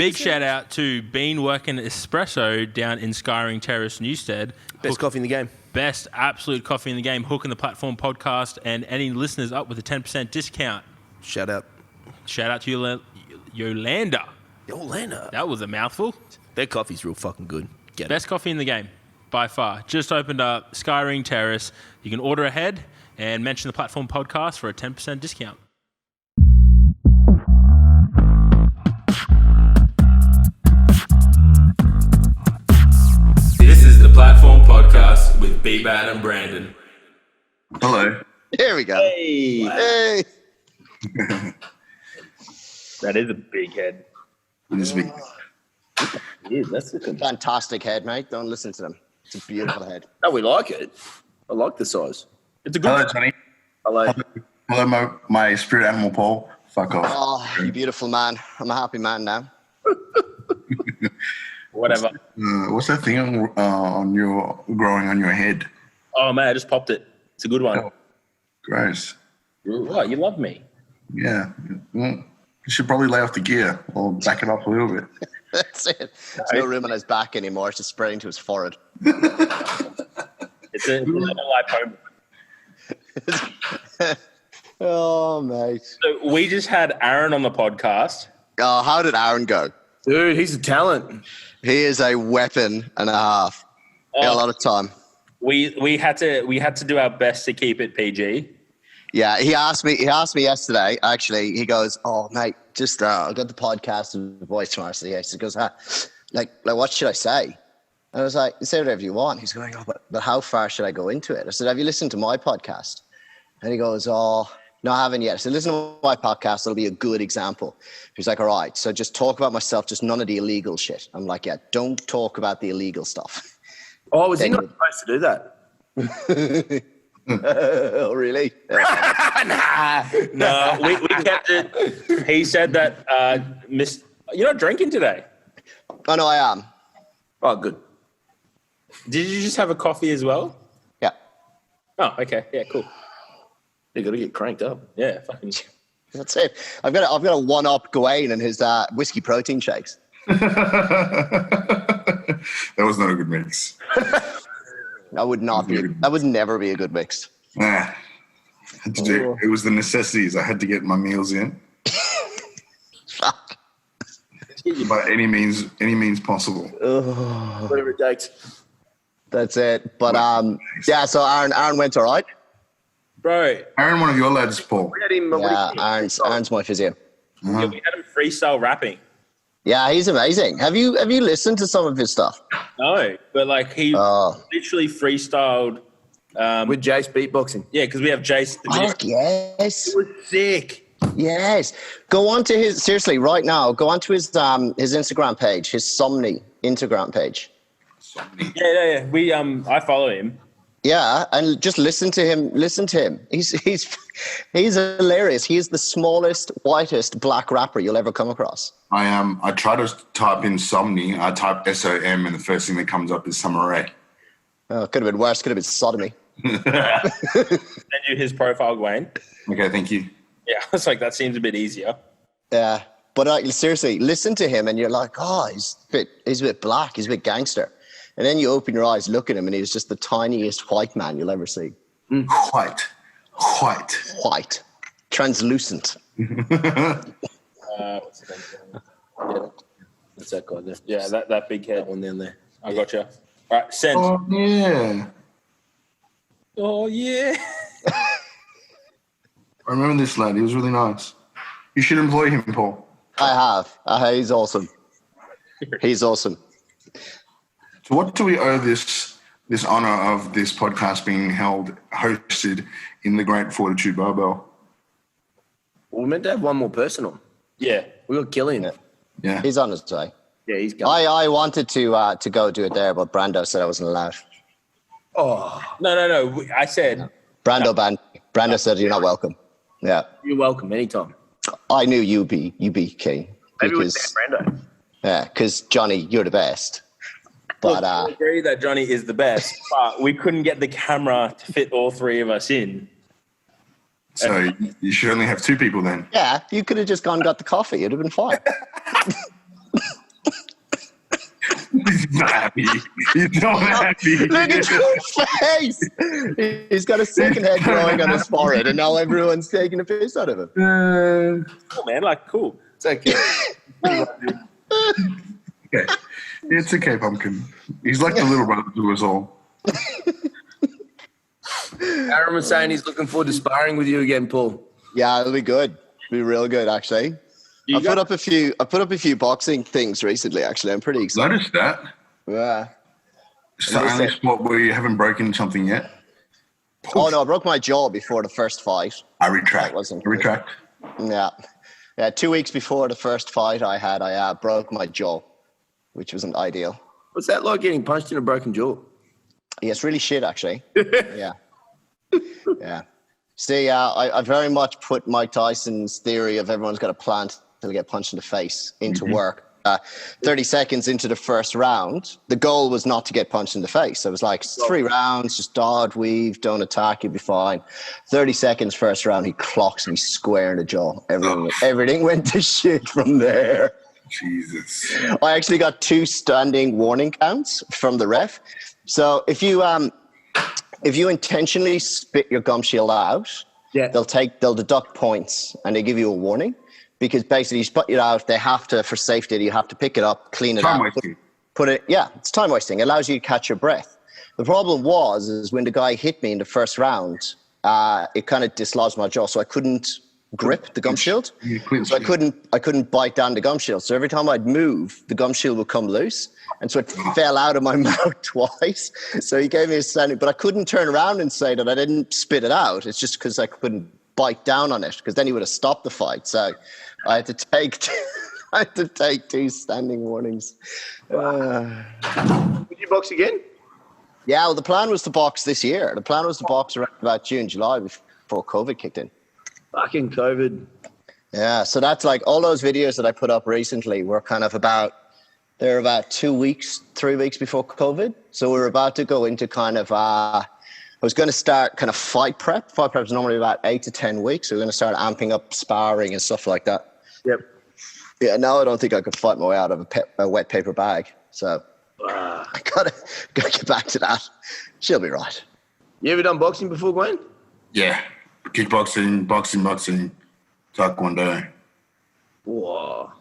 Big shout out to Bean working at Espresso down in Skyring Terrace, Newstead. Best coffee in the game. Best absolute coffee in the game. Hooking the Platform podcast, and any listeners up with a 10% discount. Shout out. Shout out to Yolanda. Yolanda. That was a mouthful. Their coffee's real fucking good. Best coffee in the game, by far. Just opened up Skyring Terrace. You can order ahead and mention the Platform podcast for a 10% discount. This is the Platform podcast with B-Bad and Brandon. Hello. There we go. Hey. Hey. That is a big head. It is big. Yeah, that's a Fantastic head, mate. Don't listen to them. It's a beautiful head. No, we like it. I like the size. It's a good. Hello, Johnny. Hello. Hello, my spirit animal, Paul. Fuck off. Oh, you beautiful man. I'm a happy man now. Whatever. What's that thing on your growing on your head? Oh man, I just popped it. It's a good one. Oh, gross. What? You love me? Yeah. Well, you should probably lay off the gear or back it up a little bit. That's it. There's no room on his back anymore. It's just spraying to his forehead. It's a lipoma. Oh, mate. So we just had Aaron on the podcast. Oh, how did Aaron go? Dude, he's a talent. He is a weapon and a half. A lot of time. We had to do our best to keep it PG. Yeah, he asked me yesterday, actually. He goes, oh, mate, just I got the podcast and the voice tomorrow. So he goes, like what should I say? And I was like, say whatever you want. He's going, oh, but how far should I go into it? I said, have you listened to my podcast? And he goes, oh, no, I haven't yet. I said, listen to my podcast. It'll be a good example. He's like, all right, so just talk about myself, just none of the illegal shit. I'm like, yeah, don't talk about the illegal stuff. Oh, was he not supposed to do that? Oh, really? No, we kept it. He said that, you're not drinking today. Oh, no, I am. Oh, good. Did you just have a coffee as well? Yeah. Oh, okay. Yeah, cool. You got to get cranked up. Yeah, fucking. That's it. I've got a one-up Gawain and his whiskey protein shakes. That was not a good mix. That would not be. That would never be a good mix. Nah. It was the necessities. I had to get my meals in. Fuck. By any means possible. Whatever it takes. That's it. But yeah. So Aaron went all right. Bro. Aaron, one of your lads, Paul. We had him. Yeah, Aaron's my physio. Yeah, we had him freestyle rapping. Yeah, he's amazing. Have you listened to some of his stuff? No, but like he literally freestyled with Jace beatboxing. Yeah, because we have Jace. Fuck yes. It was sick. Yes. Go on to his right now. Go on to his Instagram page, his Somni Instagram page. Yeah. We I follow him. Yeah, and just listen to him. He's hilarious. He is the smallest, whitest black rapper you'll ever come across. I try to type in Somni. I type SOM, and the first thing that comes up is Summer. Oh, could have been worse. Could have been sodomy. Send you his profile, Gawain. Okay, thank you. Yeah, it's like that seems a bit easier. Yeah, but seriously, listen to him, and you're like, oh, he's a bit black. He's a bit gangster. And then you open your eyes, look at him, and he's just the tiniest white man you'll ever see. White. Translucent. What's the name? Yeah, that's that guy there. Yeah, that big head one down there. I got you. All right, send. Oh, yeah. Oh, yeah. I remember this lad. He was really nice. You should employ him, Paul. I have. He's awesome. He's awesome. So what do we owe this honor of this podcast being hosted in the Great Fortitude Barbell? Well, we're meant to have one more person on. Yeah. We got Killian. Yeah. He's on his way. Yeah, he's going. I wanted to go do it there, but Brando said I wasn't allowed. Oh. No. I said. Brando said you're not welcome. Yeah. You're welcome anytime. I knew you'd be keen. Maybe with Brando. Yeah, because Johnny, you're the best. But I agree that Johnny is the best, but we couldn't get the camera to fit all three of us in. So you should only have two people then. Yeah, you could have just gone and got the coffee. It'd have been fine. He's not happy. He's not happy. Look at your face. He's got a second head growing on his forehead, and now everyone's taking a piss out of him. Cool, man. Like, cool. It's okay. Okay. It's okay, Pumpkin. He's like the little brother to us all. Aaron was saying he's looking forward to sparring with you again, Paul. Yeah, it'll be good. It'll be real good, actually. I put up a few boxing things recently. Actually, I'm pretty excited. Noticed that. Yeah. It's the only spot where you haven't broken something yet. Oh no, I broke my jaw before the first fight. I retract. Yeah. 2 weeks before the first fight I broke my jaw, which wasn't ideal. What's that like, getting punched in a broken jaw? Yeah, it's really shit, actually. Yeah. Yeah. See, I very much put Mike Tyson's theory of everyone's got a plan till they get punched in the face into work. 30 seconds into the first round, the goal was not to get punched in the face. So it was like 3 rounds, just dodge, weave, don't attack, you'll be fine. 30 seconds first round, he clocks me square in the jaw. Everything went to shit from there. Jesus. I actually got 2 standing warning counts from the ref. So if you intentionally spit your gum shield out, they'll deduct points and they give you a warning. Because basically, you spit it out, they have to, for safety, you have to pick it up, clean it out. It's time wasting. It allows you to catch your breath. The problem is when the guy hit me in the first round, it kind of dislodged my jaw, so I couldn't grip the gum shield. So I couldn't bite down the gum shield. So every time I'd move, the gum shield would come loose. And so it fell out of my mouth twice. So he gave me a standing, but I couldn't turn around and say that I didn't spit it out. It's just because I couldn't bite down on it, because then he would have stopped the fight. So I had to take 2 standing warnings. Would you box again? Yeah, well, the plan was to box this year. The plan was to box around about June, July before COVID kicked in. Fucking COVID. Yeah, so that's like all those videos that I put up recently were kind of they're about 2 weeks, 3 weeks before COVID. So we were about to go into kind of, I was going to start kind of fight prep. Fight prep is normally about 8 to 10 weeks. So we're going to start amping up sparring and stuff like that. Yep. Yeah, now I don't think I could fight my way out of a wet paper bag. So I gotta get back to that. She'll be right. You ever done boxing before, Gwen? Yeah. Kickboxing, boxing, taekwondo. Whoa.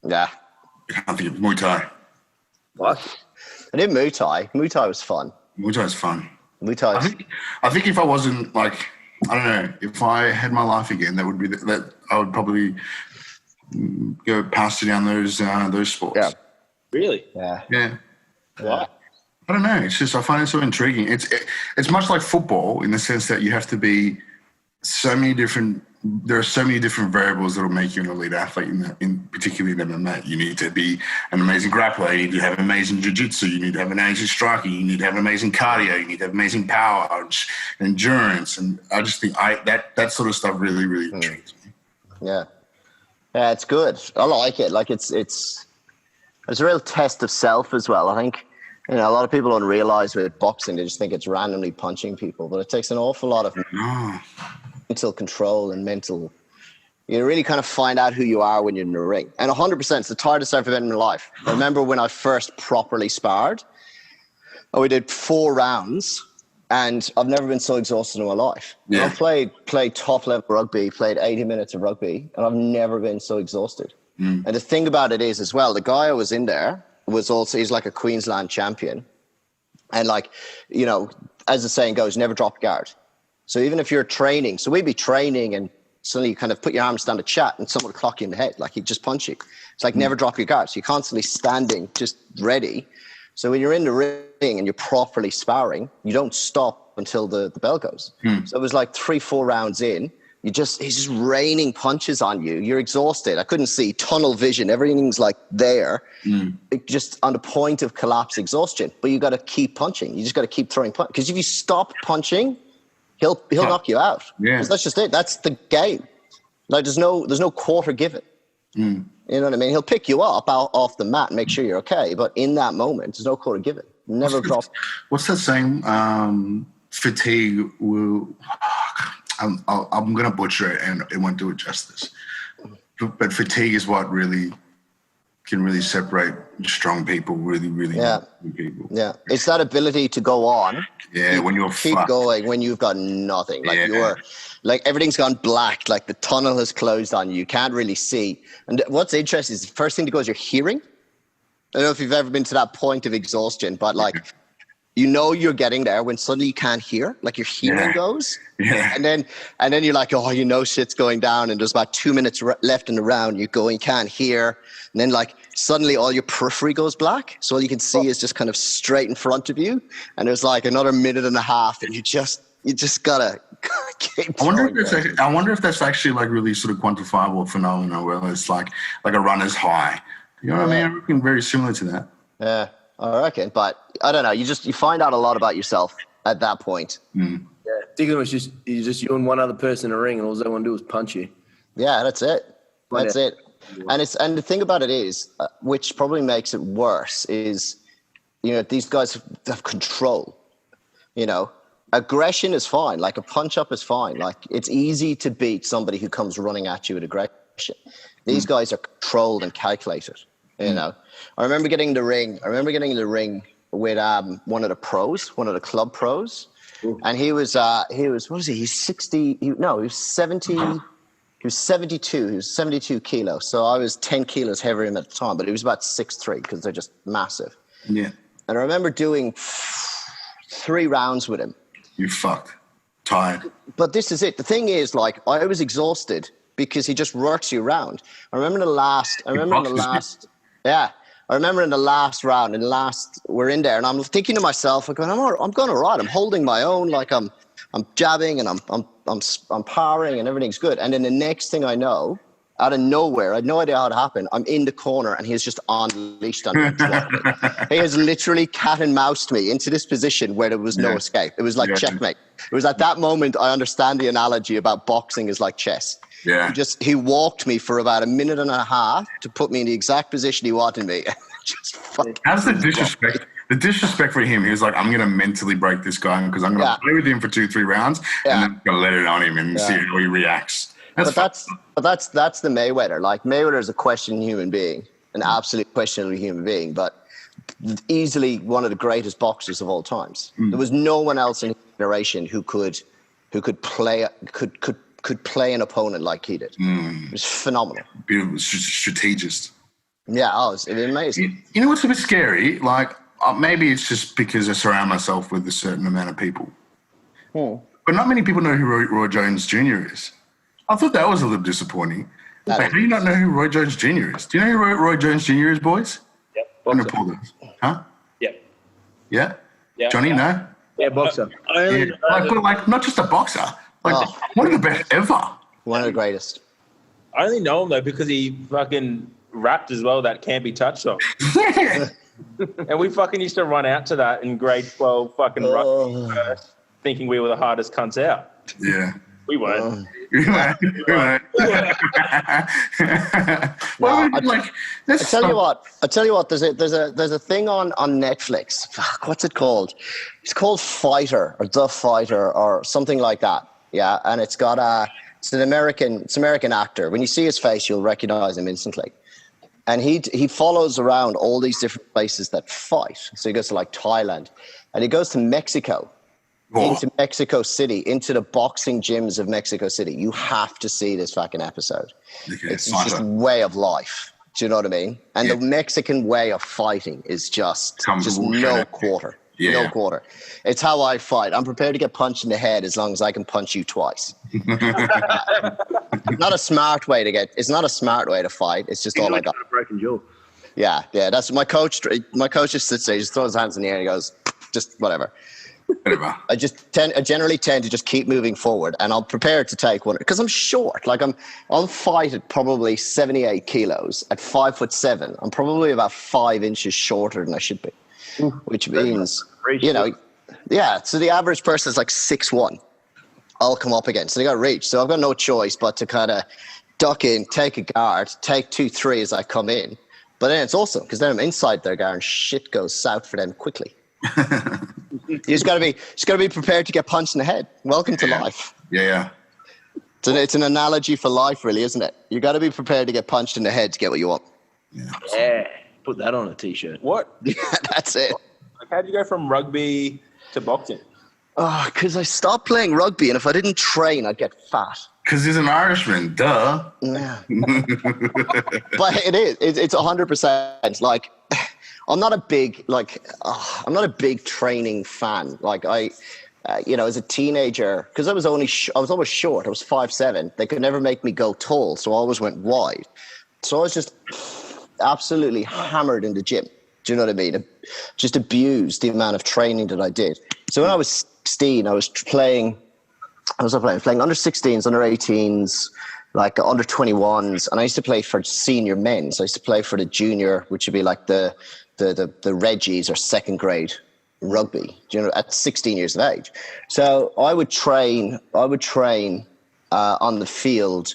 Yeah. I can't think of Muay Thai. What? I did Muay Thai. Muay Thai was fun. Muay Thai is fun. Muay Thai. I think if I wasn't like, I don't know, if I had my life again, that would be that I would probably go past down those sports. Yeah. Really? Yeah. Yeah. Why? I don't know. It's just I find it so intriguing. It's much like football in the sense that you have to be there are so many different variables that will make you an elite athlete, particularly in MMA. You need to be an amazing grappler. You need to have amazing jiu-jitsu. You need to have amazing striking. You need to have amazing cardio. You need to have amazing power, endurance. And I just think that sort of stuff really, really intrigues me. Yeah. Yeah, it's good. I like it. Like it's a real test of self as well. I think, a lot of people don't realize with boxing, they just think it's randomly punching people, but it takes an awful lot of mental control and you really kind of find out who you are when you're in the ring. And 100%, it's the hardest I've ever been in my life. I remember when I first properly sparred, we did 4 rounds, and I've never been so exhausted in my life. Yeah. I've played top level rugby, played 80 minutes of rugby, and I've never been so exhausted. And the thing about it is as well, the guy I was in there he's like a Queensland champion. And as the saying goes, never drop your guard. So even if you're training, so we'd be training and suddenly you kind of put your arms down to chat and someone would clock you in the head, like he'd just punch you. It's like never drop your guard. So you're constantly standing, just ready. So when you're in the ring and you're properly sparring, you don't stop until the bell goes. So it was like 3-4 rounds in, he's just raining punches on you. You're exhausted. I couldn't see, tunnel vision. Everything's like there, just on the point of collapse, exhaustion. But you got to keep punching. You just got to keep throwing punches. Because if you stop punching, he'll knock you out. Yeah. That's just it. That's the game. Like there's no quarter given. You know what I mean? He'll pick you up off the mat and make sure you're okay. But in that moment, there's no quarter given. Never drop. What's that saying? Fatigue will. I'm going to butcher it and it won't do it justice. But fatigue is what really can really separate strong people, really good people. Yeah, it's that ability to go on. Yeah, when you're keep fucked. going when you've got nothing. Like Yeah. you're, like everything's gone black. Like the tunnel has closed on you. You can't really see. And what's interesting is the first thing to go is your hearing. I don't know if you've ever been to that point of exhaustion, but like, you know you're getting there when suddenly you can't hear, like your hearing goes. Yeah. And then you're like, oh, you know shit's going down and there's about 2 minutes left in the round. You go and can't hear. And then like suddenly all your periphery goes black. So all you can see is just kind of straight in front of you. And there's like another minute and a half and you just gotta keep I wonder going. if that's actually like really sort of quantifiable phenomenon where it's like a runner's high. You know what I mean? I reckon very similar to that. Yeah, I reckon. But I don't know. You find out a lot about yourself at that point. Mm. Yeah, thinking it was just you and one other person in a ring, and all they want to do is punch you. Yeah, that's it. That's it. And the thing about it is, which probably makes it worse, is, you know, these guys have control. You know, aggression is fine. Like a punch up is fine. Like it's easy to beat somebody who comes running at you with aggression. These guys are controlled and calculated. You know, I remember getting in the ring with one of the pros, one of the club pros, and he was what was he? He's 60. He was 70. He was 72. He was 72 kilos. So I was 10 kilos heavier than him at the time, but he was about 6'3" because they're just massive. Yeah. And I remember doing 3 rounds with him. You fucked. Tired. But this is it. The thing is, like, I was exhausted because he just works you around. I remember in the last round, we're in there, and I'm thinking to myself, I'm going all right. I'm holding my own, like I'm jabbing and I'm powering and everything's good. And then the next thing I know, out of nowhere, I had no idea how it happened. I'm in the corner and he's just unleashed on me. He has literally cat and moused me into this position where there was no escape. It was like checkmate. It was at that moment I understand the analogy about boxing is like chess. Yeah. He walked me for about a minute and a half to put me in the exact position he wanted me. Just fucking. How's the disrespect? The disrespect for him, he was like, I'm going to mentally break this guy because I'm going to play with him for 2-3 rounds and then I'm going to let it on him and see how he reacts. That's the Mayweather. Like Mayweather is a questioning human being, an absolute questionable human being, but easily one of the greatest boxers of all times. There was no one else in his generation who could play an opponent like he did. It was phenomenal. Beautiful strategist. Yeah, it was amazing. You know what's a bit scary? Like maybe it's just because I surround myself with a certain amount of people. But not many people know who Roy Jones Jr. is. I thought that was a little disappointing. Wait, how do you not know who Roy Jones Jr. is? Do you know who Roy Jones Jr. is, boys? Yep. I'm going to pull this. Huh? Yep. Yeah? Yeah. Johnny, no? Yeah, boxer. But not just a boxer. Like one of the best ever. One of the greatest. I only know him though because he fucking rapped as well that Can't Be Touched song. Yeah. And we fucking used to run out to that in grade 12 fucking thinking we were the hardest cunts out. Yeah. We weren't. We weren't. I tell you what. There's a thing on Netflix. Fuck, what's it called? It's called Fighter or The Fighter or something like that. Yeah, and it's an American actor. When you see his face, you'll recognize him instantly. And he follows around all these different places that fight. So he goes to like Thailand, and he goes to Mexico. Into Mexico City, into the boxing gyms of Mexico City. You have to see this fucking episode. Okay, it's just way of life. Do you know what I mean? And the Mexican way of fighting is just no quarter. Yeah. No quarter. It's how I fight. I'm prepared to get punched in the head as long as I can punch you twice. Not a smart way it's not a smart way to fight. It's just all I got. A broken jaw. Yeah. That's my coach. My coach just sits there, he just throws his hands in the air and he goes, just whatever. I generally tend to just keep moving forward, and I'm prepared to take one because I'm short. Like I'll fight at probably 78 kilos at 5'7". I'm probably about 5 inches shorter than I should be, which means So the average person is like 6'1". I'll come up against. So they got reach. So I've got no choice but to kind of duck in, take a guard, take 2-3 as I come in. But then it's awesome because then I'm inside their guard and shit goes south for them quickly. You just got to be prepared to get punched in the head. Welcome to life. Yeah. It's an analogy for life, really, isn't it? You got to be prepared to get punched in the head to get what you want. Yeah, put that on a t-shirt. What? Yeah, that's it. Like, how'd you go from rugby to boxing? Oh, because I stopped playing rugby, and if I didn't train, I'd get fat. Because he's an Irishman, duh. Yeah. But it is. It's 100%. Like, I'm not a big training fan. Like as a teenager, because I was always short. I was 5'7". They could never make me go tall, so I always went wide. So I was just absolutely hammered in the gym. Do you know what I mean? Just abused the amount of training that I did. So when I was 16, I was playing under 16s, under 18s, like under 21s, and I used to play for senior men. So I used to play for the junior, which would be like the Reggies or second grade rugby, at 16 years of age. So I would train on the field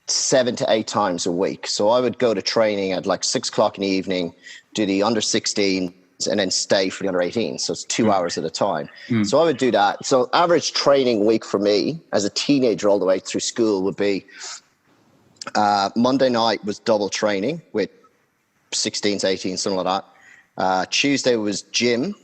7 to 8 times a week. So I would go to training at like 6 o'clock in the evening, do the under 16s, and then stay for the under 18s. So it's 2 hours at a time. So I would do that. So average training week for me as a teenager all the way through school would be Monday night was double training with 16s, 18s, something like that. Tuesday was gym,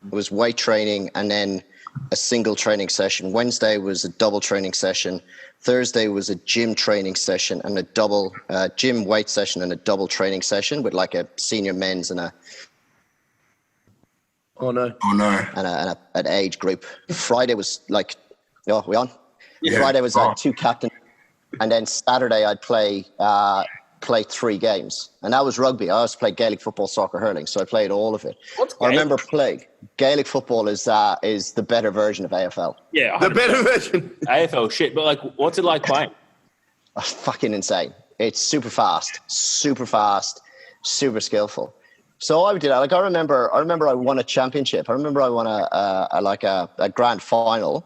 it was weight training, and then a single training session. Wednesday was a double training session. Thursday was a gym training session and a double gym weight session and a double training session with like a senior men's and an age group. Friday was like, we on? Yeah. Friday was 2 captains, and then Saturday I'd play 3 games, and that was rugby. I also played Gaelic football, soccer, hurling, so I played all of it. I remember playing Gaelic football is the better version of AFL. Yeah, 100%. The better version. AFL shit, but like, what's it like playing? Fucking insane. It's super fast, super skillful. So I did that. Like I remember I won a championship. I remember I won a grand final.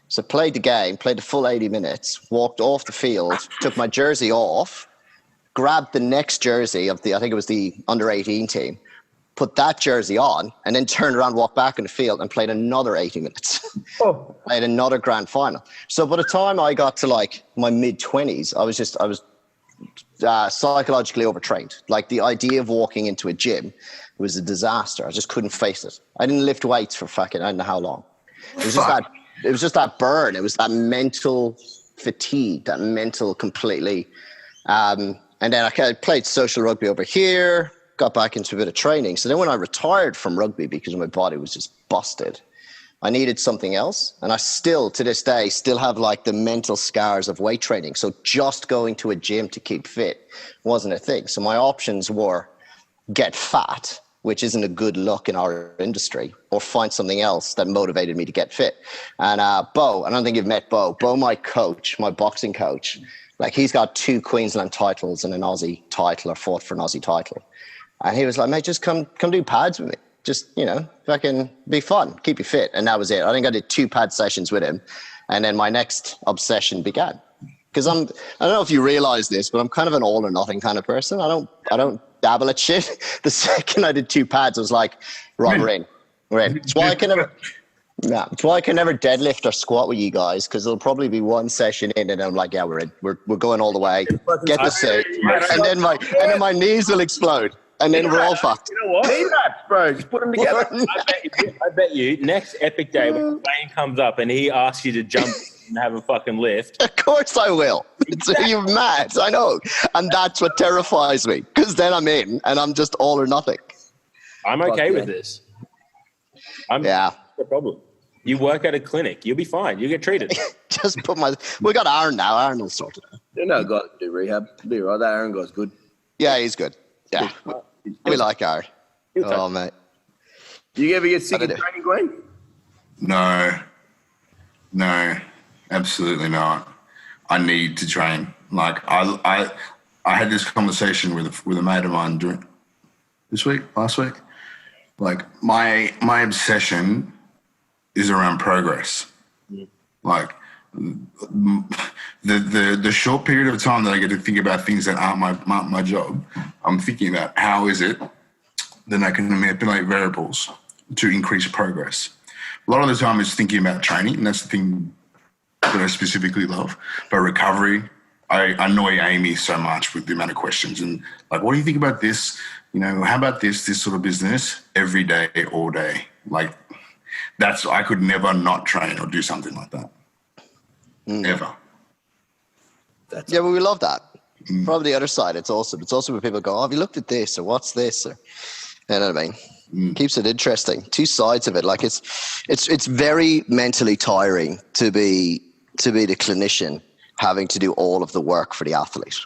So played the game, played the full 80 minutes, walked off the field, took my jersey off, grabbed the next jersey of I think it was the under 18 team, put that jersey on, and then turned around, walked back in the field and played another 80 minutes. Played another grand final. So by the time I got to like my mid 20s, I was psychologically overtrained. Like the idea of walking into a gym was a disaster. I just couldn't face it. I didn't lift weights for fucking I don't know how long. It was just that burn. It was that mental fatigue, that mental completely. And then I played social rugby over here, got back into a bit of training. So then when I retired from rugby because my body was just busted, I needed something else. And I still, to this day, have like the mental scars of weight training. So just going to a gym to keep fit wasn't a thing. So my options were get fat, which isn't a good look in our industry, or find something else that motivated me to get fit. And Bo, I don't think you've met Bo. Bo, my coach, my boxing coach, like he's got 2 Queensland titles and an Aussie title, or fought for an Aussie title. And he was like, mate, just come do pads with me. Just, fucking be fun, keep you fit. And that was it. I think I did 2 pad sessions with him. And then my next obsession began. Because I don't know if you realize this, but I'm kind of an all or nothing kind of person. I don't dabble at shit. The second I did 2 pads, I was like, right, we're in. It's why I can never deadlift or squat with you guys, because there'll probably be 1 session in and I'm like, yeah, we're in. We're going all the way. Get the suit. And then my knees will explode. And then we're all fucked. You know what? Peanuts, bro. Just put them together. I bet you next epic day when Wayne comes up and he asks you to jump and have a fucking lift. Of course I will. You're mad. I know. And that's what terrifies me, because then I'm in and I'm just all or nothing. I'm okay with this. Yeah. No problem. You work at a clinic. You'll be fine. You get treated. Just we got Aaron now. Aaron will sort it out. You know, guy can do rehab. Be right. That Aaron guy's good. Yeah, he's good. Yeah. We like Aaron. Oh, mate. Do you ever get sick of training, Glenn? No, absolutely not. I need to train. Like I had this conversation with a mate of mine during last week. Like my obsession is around progress. Yeah. Like the short period of time that I get to think about things that aren't my job, I'm thinking about how is it that I can manipulate variables to increase progress. A lot of the time it's thinking about training, and that's the thing that I specifically love. But recovery, I annoy Amy so much with the amount of questions and like, what do you think about this? How about this sort of business every day, all day? Like I could never not train or do something like that. Ever. Yeah, but we love that. From the other side, it's awesome. It's also when people go, oh, have you looked at this or what's this? Or, you know what I mean? Keeps it interesting. Two sides of it. Like it's very mentally tiring to be the clinician having to do all of the work for the athlete.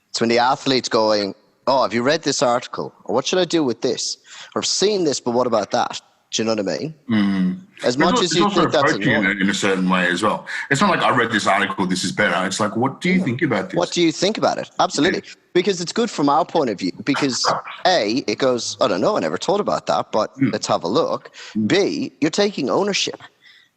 It's when the athlete's going, oh, have you read this article? Or what should I do with this? Or I've seen this, but what about that? Do you know what I mean? As much as you think that's annoying. In a certain way as well. It's not like I read this article, this is better. It's like, what do you think about this? What do you think about it? Absolutely. Yeah. Because it's good from our point of view. Because A, it goes, I don't know, I never thought about that, but let's have a look. B, you're taking ownership,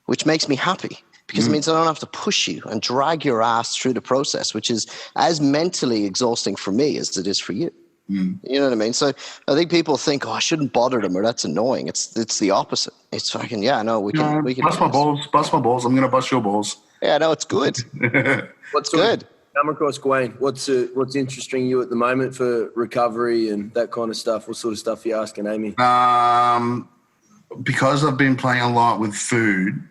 which makes me happy. Because it means I don't have to push you and drag your ass through the process, which is as mentally exhausting for me as it is for you. You know what I mean? So I think people think, oh, I shouldn't bother them or that's annoying. It's the opposite. It's fucking, we can bust my balls. I'm going to bust your balls. Yeah, no, it's good. What's good. Come across, Gawain? What's interesting you at the moment for recovery and that kind of stuff? What sort of stuff are you asking Amy? Because I've been playing a lot with food,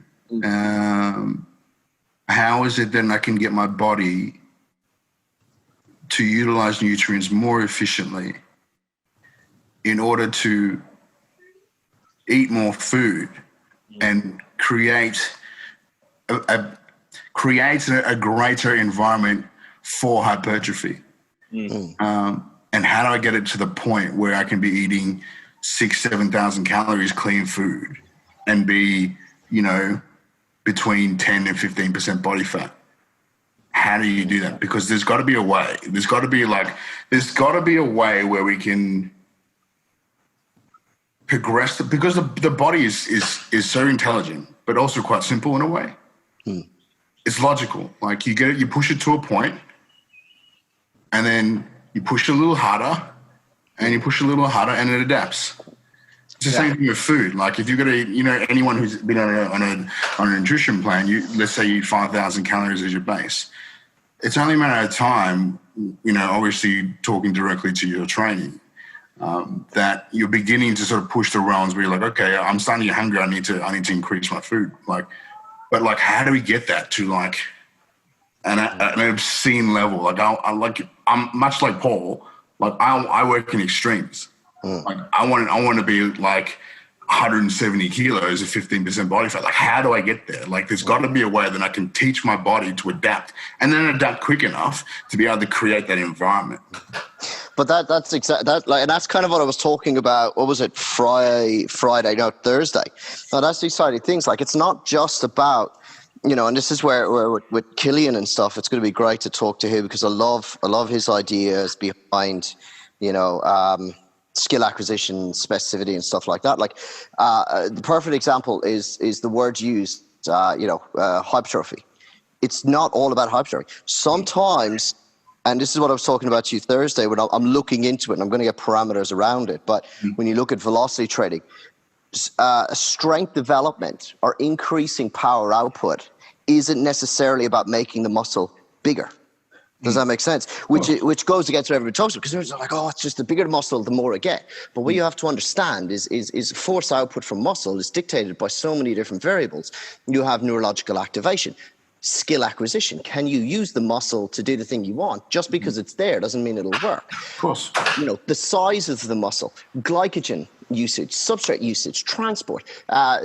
how is it then I can get my body to utilize nutrients more efficiently in order to eat more food and create a greater environment for hypertrophy. And how do I get it to the point where I can be eating 6,000-7,000 calories clean food and be, between 10 and 15% body fat? How do you do that? Because there's got to be a way. There's got to be a way where we can progress because the body is so intelligent, but also quite simple in a way. It's logical. Like you push it to a point, and then you push it a little harder, and you push it a little harder, and it adapts. It's the same thing with food. Like if you're going to eat, anyone who's been on a nutrition plan, let's say you eat 5,000 calories as your base. It's only a matter of time, obviously talking directly to your training, that you're beginning to sort of push the realms where you're like, okay, I'm starting to get hungry. I need to increase my food. But how do we get that to an obscene level? I'm much like Paul. I work in extremes. I want to be 170 kilos at 15% body fat. How do I get there? There's got to be a way that I can teach my body to adapt and then adapt quick enough to be able to create that environment. But that's exactly that. And that's kind of what I was talking about. What was it? Thursday. Now that's the exciting things. It's not just about, and this is where with Killian and stuff, it's going to be great to talk to him because I love his ideas behind, skill acquisition, specificity, and stuff like that. The perfect example is the word used, hypertrophy. It's not all about hypertrophy. Sometimes, and this is what I was talking about to you Thursday, when I'm looking into it, and I'm going to get parameters around it. But when you look at velocity training, strength development or increasing power output isn't necessarily about making the muscle bigger. Does that make sense? Which goes against what everybody talks about, because they're like, oh, it's just the bigger the muscle, the more I get. But what you have to understand is force output from muscle is dictated by so many different variables. You have neurological activation, skill acquisition. Can you use the muscle to do the thing you want? Just because it's there doesn't mean it'll work. Of course. The size of the muscle, glycogen usage, substrate usage, transport,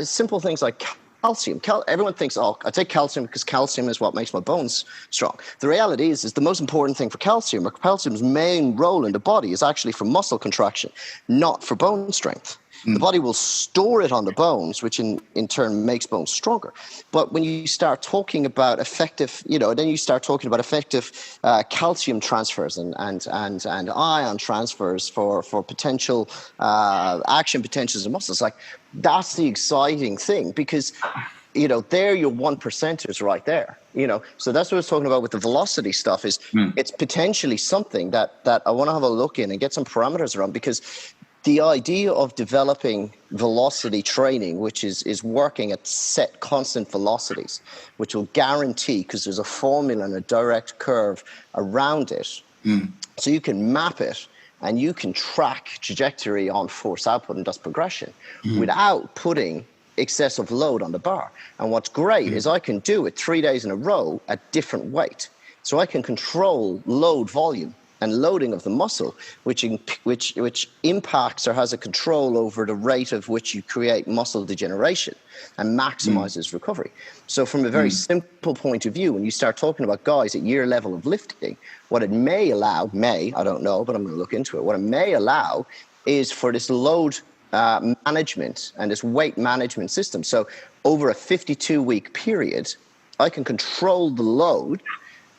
simple things like calcium. Everyone thinks, oh, I take calcium because calcium is what makes my bones strong. The reality is the most important thing for calcium, or calcium's main role in the body, is actually for muscle contraction, not for bone strength. The body will store it on the bones, which in turn makes bones stronger. But when you start talking about effective, then you start talking about effective calcium transfers and ion transfers for potential action potentials of muscles. That's the exciting thing, because there your 1%ers right there. So that's what I was talking about with the velocity stuff. Is it's potentially something that I want to have a look in and get some parameters around, because the idea of developing velocity training, which is working at set constant velocities, which will guarantee, because there's a formula and a direct curve around it, so you can map it and you can track trajectory on force output and thus progression without putting excessive load on the bar. And what's great is I can do it 3 days in a row at different weight. So I can control load volume and loading of the muscle, which impacts or has a control over the rate of which you create muscle degeneration and maximizes recovery. So from a very simple point of view, when you start talking about guys at year level of lifting, what it may allow, I don't know, but I'm going to look into it. What it may allow is for this load management and this weight management system. So over a 52-week period, I can control the load,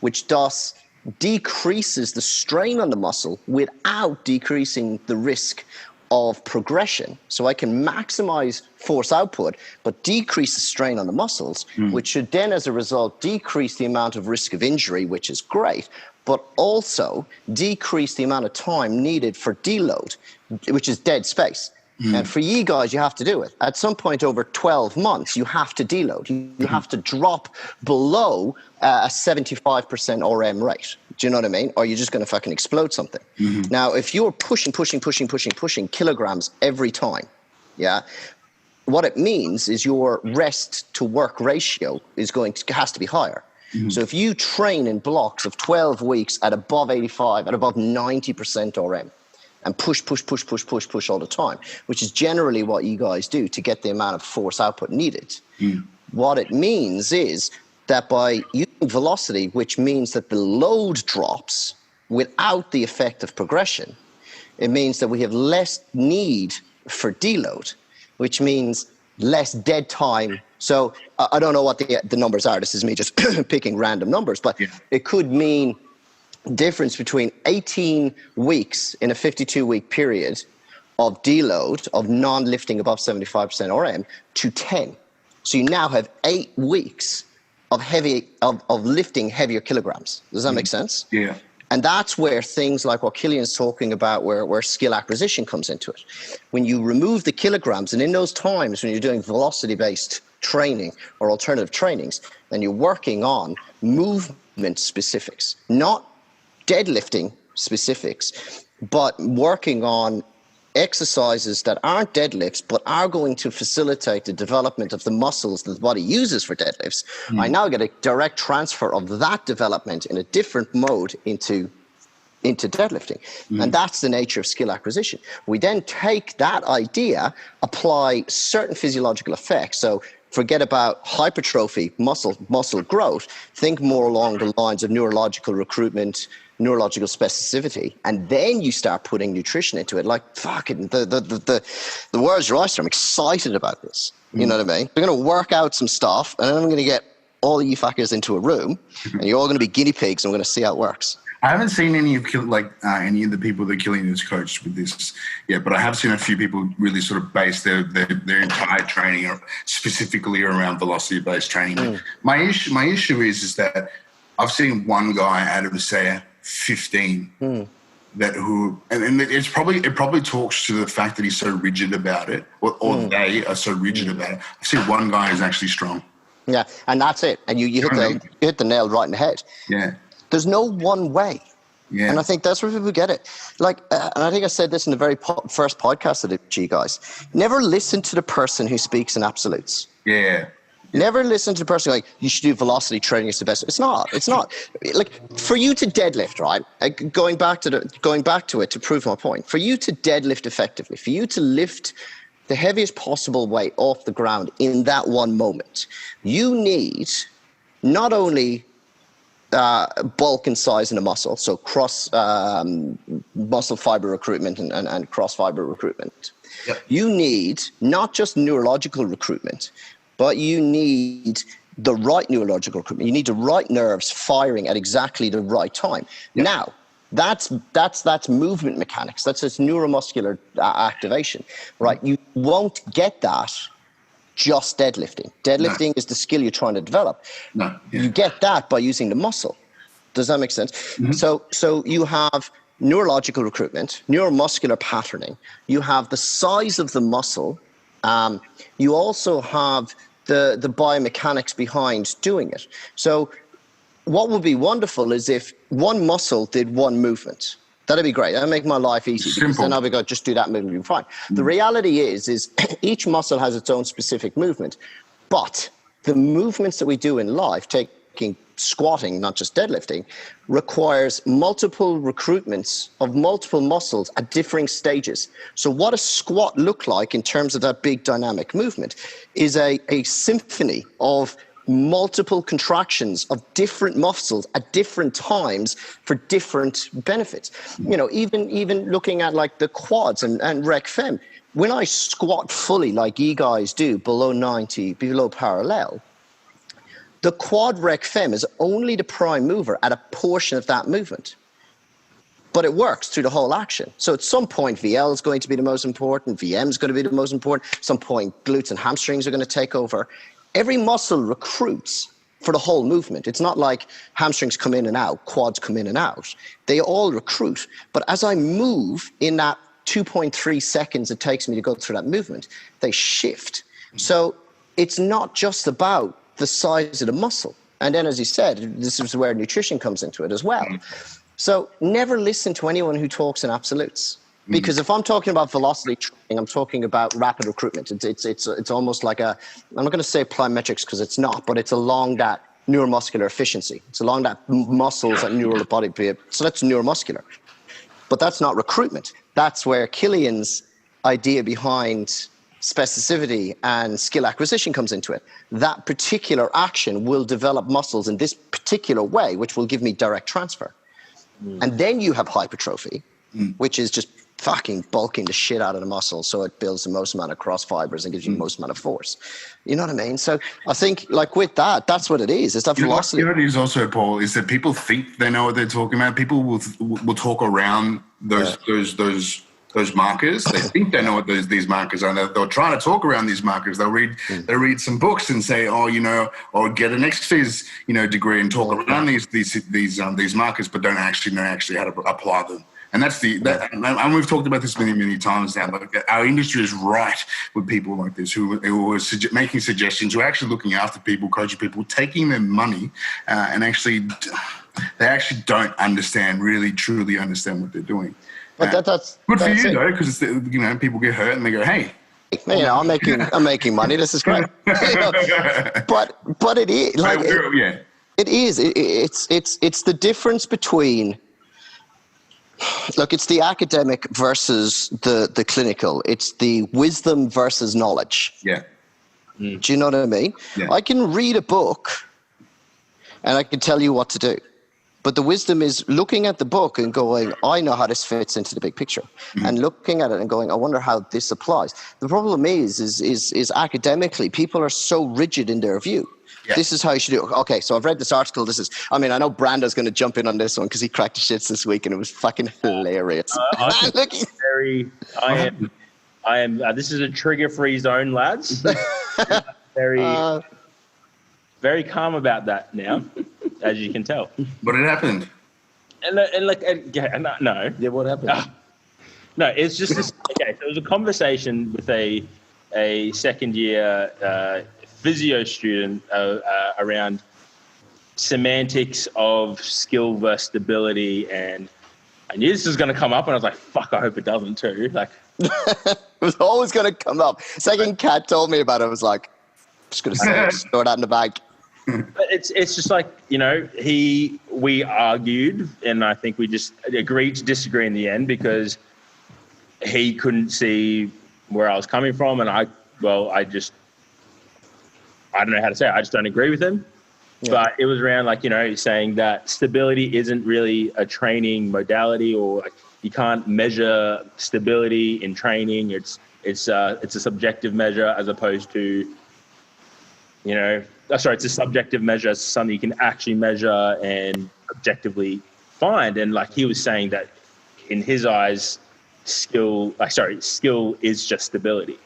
which thus decreases the strain on the muscle without decreasing the risk of progression. So I can maximize force output, but decrease the strain on the muscles, which should then, as a result, decrease the amount of risk of injury, which is great, but also decrease the amount of time needed for deload, which is dead space. And for you guys, you have to do it. At some point over 12 months, you have to deload. You have to drop below a 75% RM rate. Do you know what I mean? Or you're just going to fucking explode something. Now, if you're pushing kilograms every time, what it means is your rest to work ratio has to be higher. So if you train in blocks of 12 weeks at above 85, at above 90% RM, and push all the time, which is generally what you guys do to get the amount of force output needed. What it means is that by using velocity, which means that the load drops without the effect of progression, it means that we have less need for deload, which means less dead time. So I don't know what the numbers are. This is me just picking random numbers, but it could mean difference between 18 weeks in a 52-week period of deload of non-lifting above 75% RM to 10. So you now have 8 weeks of lifting heavier kilograms. Does that make sense? Yeah. And that's where things like what Killian's talking about, where skill acquisition comes into it. When you remove the kilograms, and in those times when you're doing velocity-based training or alternative trainings, then you're working on movement specifics, not deadlifting specifics, but working on exercises that aren't deadlifts, but are going to facilitate the development of the muscles that the body uses for deadlifts. I now get a direct transfer of that development in a different mode into deadlifting. And that's the nature of skill acquisition. We then take that idea, apply certain physiological effects. So forget about hypertrophy, muscle growth. Think more along the lines of neurological recruitment, neurological specificity, and then you start putting nutrition into it. Like fucking the world's your oyster. I'm excited about this. You know what I mean? We're going to work out some stuff, and then I'm going to get all of you fuckers into a room, and you're all going to be guinea pigs, and we're going to see how it works. I haven't seen any of the people that Killian has coached with this yet, but I have seen a few people really sort of base their entire training specifically around velocity-based training. My issue is that I've seen one guy out of, say, 15 and it probably talks to the fact that he's so rigid about it, or they are so rigid about it. I've seen one guy who's actually strong. Yeah, and that's it. And you hit the nail right in the head. Yeah. There's no one way. Yeah. And I think that's where people get it. Like, and I think I said this in the very first podcast I did to you guys. Never listen to the person who speaks in absolutes. Yeah. Never listen to the person like, you should do velocity training, it's the best. It's not. Like, for you to deadlift, right? Going back to it to prove my point. For you to deadlift effectively, for you to lift the heaviest possible weight off the ground in that one moment, you need not only bulk and size in the muscle, so cross muscle fiber recruitment and cross fiber recruitment. Yep. You need not just neurological recruitment, but you need the right neurological recruitment. You need the right nerves firing at exactly the right time. Yep. Now, that's movement mechanics. That's just neuromuscular activation, right? You won't get that just deadlifting. Deadlifting is the skill you're trying to develop. No. Yeah. You get that by using the muscle. Does that make sense? So you have neurological recruitment, neuromuscular patterning. You have the size of the muscle. You also have the biomechanics behind doing it. So what would be wonderful is if one muscle did one movement. That'd be great. That'd make my life easy. Because then I'll be go, just do that movement, you'll be fine. The reality is each muscle has its own specific movement. But the movements that we do in life, taking squatting, not just deadlifting, requires multiple recruitments of multiple muscles at differing stages. So what a squat look like in terms of that big dynamic movement is a symphony of multiple contractions of different muscles at different times for different benefits. Even looking at like the quads and rec fem, when I squat fully like you guys do below 90, below parallel, the quad rec fem is only the prime mover at a portion of that movement. But it works through the whole action. So at some point, VL is going to be the most important, VM is going to be the most important, at some point glutes and hamstrings are going to take over. Every muscle recruits for the whole movement. It's not like hamstrings come in and out, quads come in and out. They all recruit. But as I move in that 2.3 seconds it takes me to go through that movement, they shift. So it's not just about the size of the muscle. And then, as you said, this is where nutrition comes into it as well. So never listen to anyone who talks in absolutes. Because if I'm talking about velocity training, I'm talking about rapid recruitment. It's almost like I'm not going to say plyometrics because it's not, but it's along that neuromuscular efficiency. It's along that muscles and neural body. So that's neuromuscular. But that's not recruitment. That's where Killian's idea behind specificity and skill acquisition comes into it. That particular action will develop muscles in this particular way, which will give me direct transfer. And then you have hypertrophy, which is just fucking bulking the shit out of the muscle so it builds the most amount of cross fibers and gives you the most amount of force. You know what I mean? So I think like with that, that's what it is. It's that velocity. You know what it is also, Paul, is that people think they know what they're talking about. People will talk around those markers. They think they know what these markers are. They'll try to talk around these markers. They'll read some books and say, or get an XPhys, degree and talk around these markers, but don't actually know how to apply them. And that's and we've talked about this many, many times now. Like our industry is right with people like this who are making suggestions, who are actually looking after people, coaching people, taking their money, and they actually don't really truly understand what they're doing. But that's good for you though, because people get hurt and they go, hey. I'm making money. This is great. But it is like it is. It's the difference between. Look, it's the academic versus the clinical. It's the wisdom versus knowledge. Yeah. Do you know what I mean? Yeah. I can read a book and I can tell you what to do. But the wisdom is looking at the book and going, I know how this fits into the big picture. And looking at it and going, I wonder how this applies. The problem is academically, people are so rigid in their view. Yeah. This is how you should do it. Okay, so I've read this article. I know Brando's going to jump in on this one because he cracked the shits this week and it was fucking hilarious. I am. This is a trigger-free zone, lads. Very, very calm about that now, as you can tell. But it happened. No. Yeah, what happened? No, it's just this. Okay, so it was a conversation with a second-year physio student around semantics of skill versus stability, and I knew this was going to come up, and I was like, "Fuck, I hope it doesn't too." Like, it was always going to come up. Second Kat told me about it, I was like, "Just going to say it, throw it out in the bag." But it's just like we argued, and I think we just agreed to disagree in the end because he couldn't see where I was coming from, and I don't know how to say it. I just don't agree with him. Yeah. But it was around saying that stability isn't really a training modality, or you can't measure stability in training. It's a subjective measure as opposed to, it's a subjective measure. It's something you can actually measure and objectively find. And he was saying that in his eyes, skill is just stability.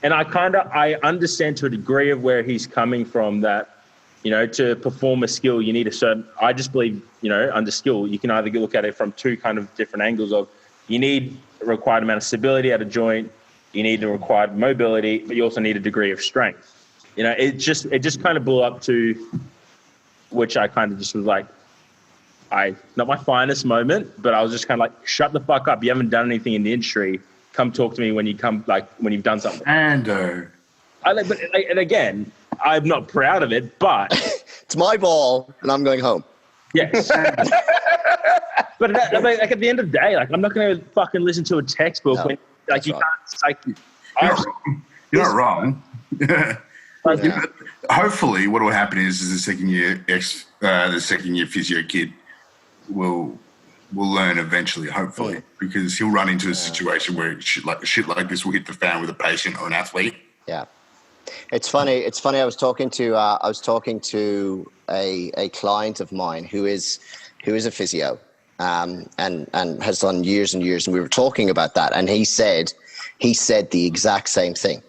And I understand to a degree of where he's coming from, that to perform a skill, you need a certain, I just believe, under skill, you can either look at it from two kind of different angles of you need a required amount of stability at a joint, you need the required mobility, but you also need a degree of strength. It just kind of blew up to, which I kind of just was like, not my finest moment, but I was just kind of like, shut the fuck up. You haven't done anything in the industry. Come talk to me when you've done something. And and again, I'm not proud of it, but It's my ball, and I'm going home. yes. But at the end of the day, I'm not going to fucking listen to a textbook when you can't. You're not wrong. Yeah. Hopefully, what will happen is the second year physio kid will learn eventually. Hopefully, because he'll run into a situation where shit like this will hit the fan with a patient or an athlete. Yeah, it's funny. I was talking to a client of mine who is a physio, and has done years and years, and we were talking about that, and he said the exact same thing.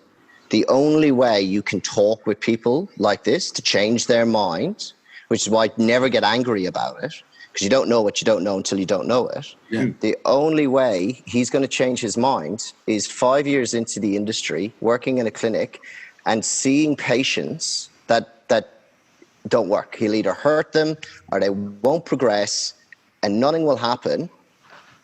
The only way you can talk with people like this to change their mind, which is why I never get angry about it, because you don't know what you don't know until you don't know it. Yeah. The only way he's going to change his mind is 5 years into the industry, working in a clinic and seeing patients that don't work. He'll either hurt them or they won't progress and nothing will happen,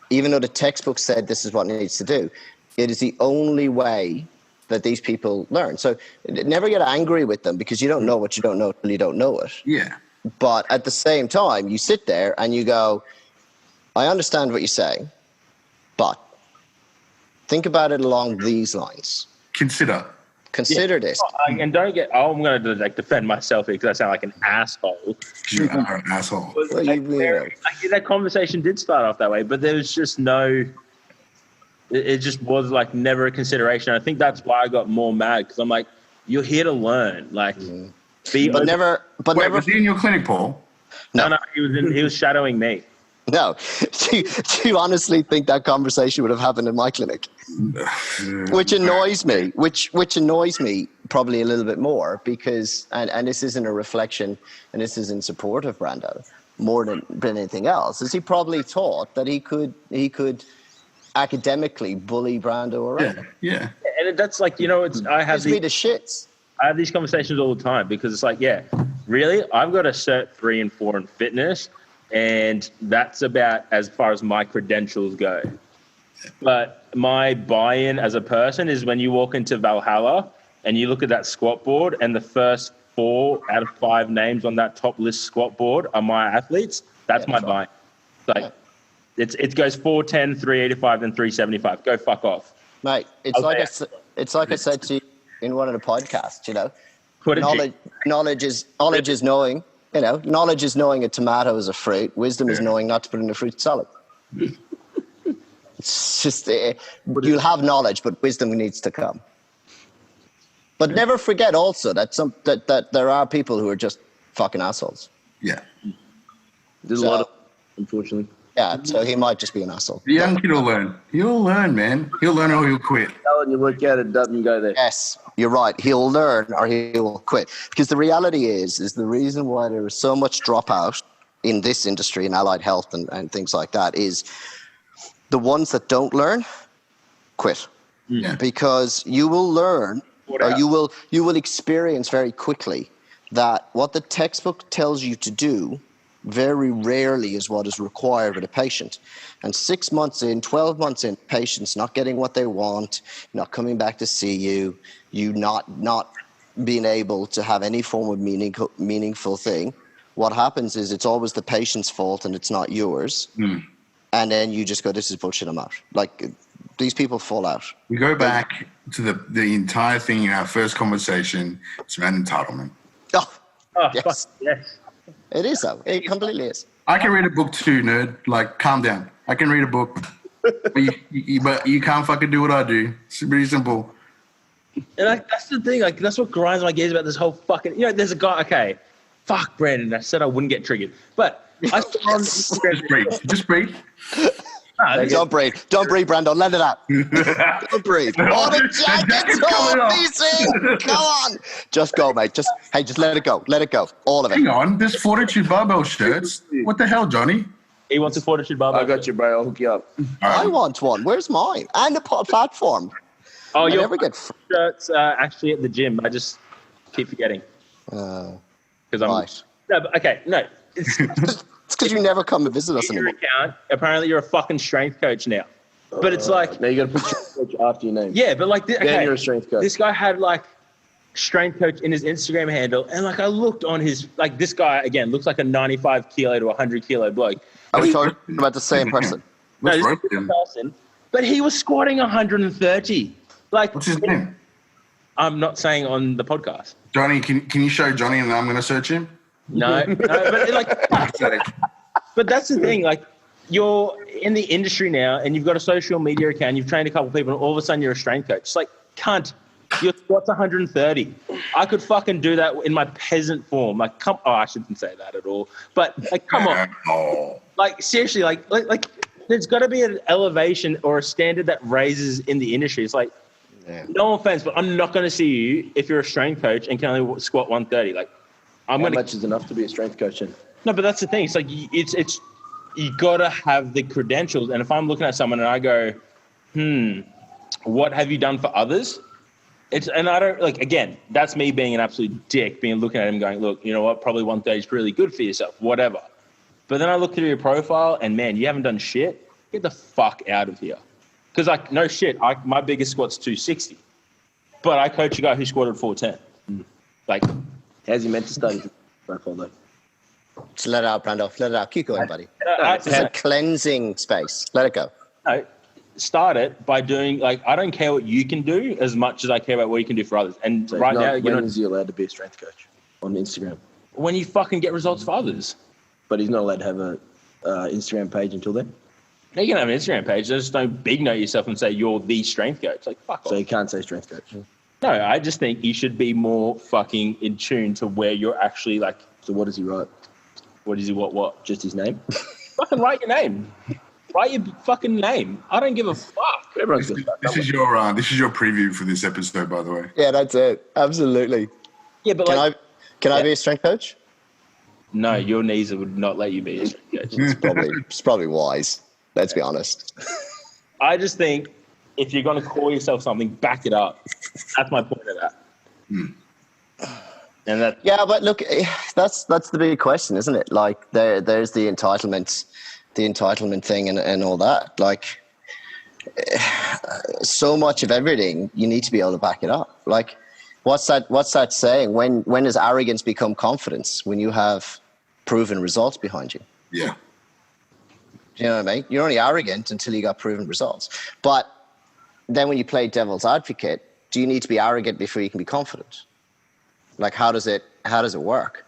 even though the textbook said this is what it needs to do. It is the only way that these people learn. So never get angry with them, because you don't know what you don't know until you don't know it. Yeah. But at the same time, you sit there and you go, I understand what you're saying, but think about it along these lines. Consider this. And don't get, I'm going to defend myself here because I sound like an asshole. You are an asshole. That conversation did start off that way, but there was just it just was never a consideration. I think that's why I got more mad, because I'm like, you're here to learn. Was he in your clinic, Paul? No, he was shadowing me. No. Do you honestly think that conversation would have happened in my clinic? Which annoys me, which annoys me probably a little bit more, because, and this isn't a reflection, and this is in support of Brando more than anything else, is he probably thought that he could academically bully Brando around. Yeah. And that's I have me the shits. I have these conversations all the time, because it's really, I've got a cert 3 and 4 in fitness, and that's about as far as my credentials go. But my buy-in as a person is when you walk into Valhalla and you look at that squat board, and the first 4 out of 5 names on that top list squat board are my athletes. That's my buy-in. It goes 410, 385, then 375. Go fuck off, mate. It's like I said to you in one of the podcasts. Knowledge is knowing. Knowledge is knowing a tomato is a fruit. Wisdom is knowing not to put in a fruit salad. It's just you'll have knowledge, but wisdom needs to come. But never forget also that there are people who are just fucking assholes. Yeah. There's a lot of, unfortunately. Yeah, so he might just be an asshole. The young kid will learn. He'll learn, man. He'll learn or he'll quit. When you look at it, doesn't go there. Yes, you're right. He'll learn or he will quit. Because the reality is the reason why there is so much dropout in this industry, in allied health and things like that, is the ones that don't learn quit. Yeah. Because you will learn or you will experience very quickly that what the textbook tells you to do very rarely is what is required with a patient. And 6 months in, 12 months in, patients not getting what they want, not coming back to see you, you not being able to have any form of meaningful thing. What happens is it's always the patient's fault and it's not yours. And then you just go, this is bullshit, I'm out. These people fall out. We go back to the entire thing in our first conversation. It's about entitlement. Oh yes. Yes. It is though. It completely is. I can read a book too, nerd. Calm down. I can read a book, but you can't fucking do what I do. It's pretty simple. And that's the thing. That's what grinds my gears about this whole fucking. There's a guy. Okay, fuck Brandon. I said I wouldn't get triggered, but I saw on Instagram. Just breathe. Don't breathe, Brando. Let it out. Don't breathe. Oh, the jacket's off, DC. Come on, just go, mate. Just let it go. Let it go. All of it. Hang on, there's Fortitude barbell shirts. What the hell, Johnny? He wants a Fortitude barbell. I got you, bro. I'll hook you up. I want one. Where's mine? And the platform. Oh, your never get shirts actually at the gym. I just keep forgetting. Because I'm right. No, but okay, no. It's because you never come and visit us your anymore. account. Apparently, you're a fucking strength coach now. But it's like Now you got to put strength coach after your name. yeah, but like Then you're a strength coach. This guy had like strength coach in his Instagram handle, and like I looked on his like this guy again looks like a 95 kilo to 100 kilo bloke. Are we talking about the same person? No, What's this wrong is with a him? person, but he was squatting 130. Like What's his name? I'm not saying on the podcast. Johnny, can you show Johnny and I'm going to search him? No, but like, but that's the thing. Like, you're in the industry now, and you've got a social media account. You've trained a couple of people, and all of a sudden you're a strength coach. It's like, cunt. Your squat's 130. I could fucking do that in my peasant form. Like, come. Oh, I shouldn't say that at all. But like, come on. Oh. Like, seriously. Like, there's got to be an elevation or a standard that raises in the industry. It's like, no offense, but I'm not going to see you if you're a strength coach and can only squat 130. Like, How much is enough to be a strength coach in? No, but that's the thing. It's like it's you gotta have the credentials. And if I'm looking at someone and I go, what have you done for others? And I don't like again. That's me being an absolute dick, looking at him going, look, you know what? Probably 130 is really good for yourself, whatever. But then I look through your profile and man, you haven't done shit. Get the fuck out of here. Because like no shit, my biggest squat's 260, but I coach a guy who squatted 410. Like. How's he meant to study profile though? Just let it out, Brando. Let it out. Keep going, buddy. It's It's a cleansing space. Let it go. No, start it by doing like I don't care what you can do as much as I care about what you can do for others. And So right now, you when know, is he allowed to be a strength coach on Instagram? when you fucking get results for others, But he's not allowed to have a Instagram page until then. now, you can have an Instagram page. Just don't big note yourself and say you're the strength coach. Like fuck So off. he can't say strength coach. No, I just think you should be more fucking in tune to where you're actually like. So what does he write? What is he? What? Just his name? Fucking write your name. Write your fucking name. I don't give a fuck. Everyone's got that. This is your preview for this episode, by the way. Yeah, that's it. Absolutely. Yeah, but Can I be a strength coach? no, your knees would not let you be a strength coach. It's probably wise. Let's be honest. I just think if you're going to call yourself something, back it up. That's my point of that. And that Yeah, but look, that's the big question, isn't it? Like there's the entitlement thing and all that. Like so much of everything, you need to be able to back it up. Like what's that saying? When does arrogance become confidence? When you have proven results behind you. Yeah. Do you know what I mean? You're only arrogant until you got proven results. But then when you play devil's advocate, do you need to be arrogant before you can be confident? Like how does it work?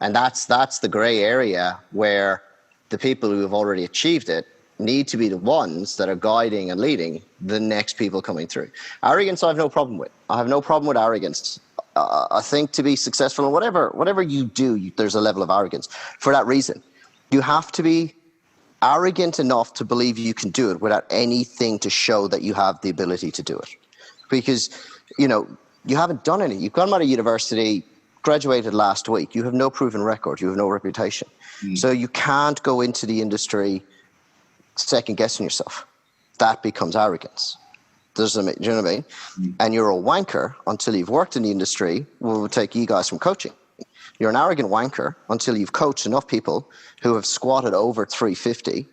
And that's the gray area where the people who have already achieved it need to be the ones that are guiding and leading the next people coming through. Arrogance I have no problem with. I have no problem with arrogance. I think to be successful in whatever you do, there's a level of arrogance. For that reason, you have to be arrogant enough to believe you can do it without anything to show that you have the ability to do it. Because, you haven't done any. You've gone out of university, graduated last week. You have no proven record. You have no reputation. So you can't go into the industry second guessing yourself. That becomes arrogance. Do you know what I mean? And you're a wanker until you've worked in the industry. We'll take you guys from coaching. You're an arrogant wanker until you've coached enough people who have squatted over 350,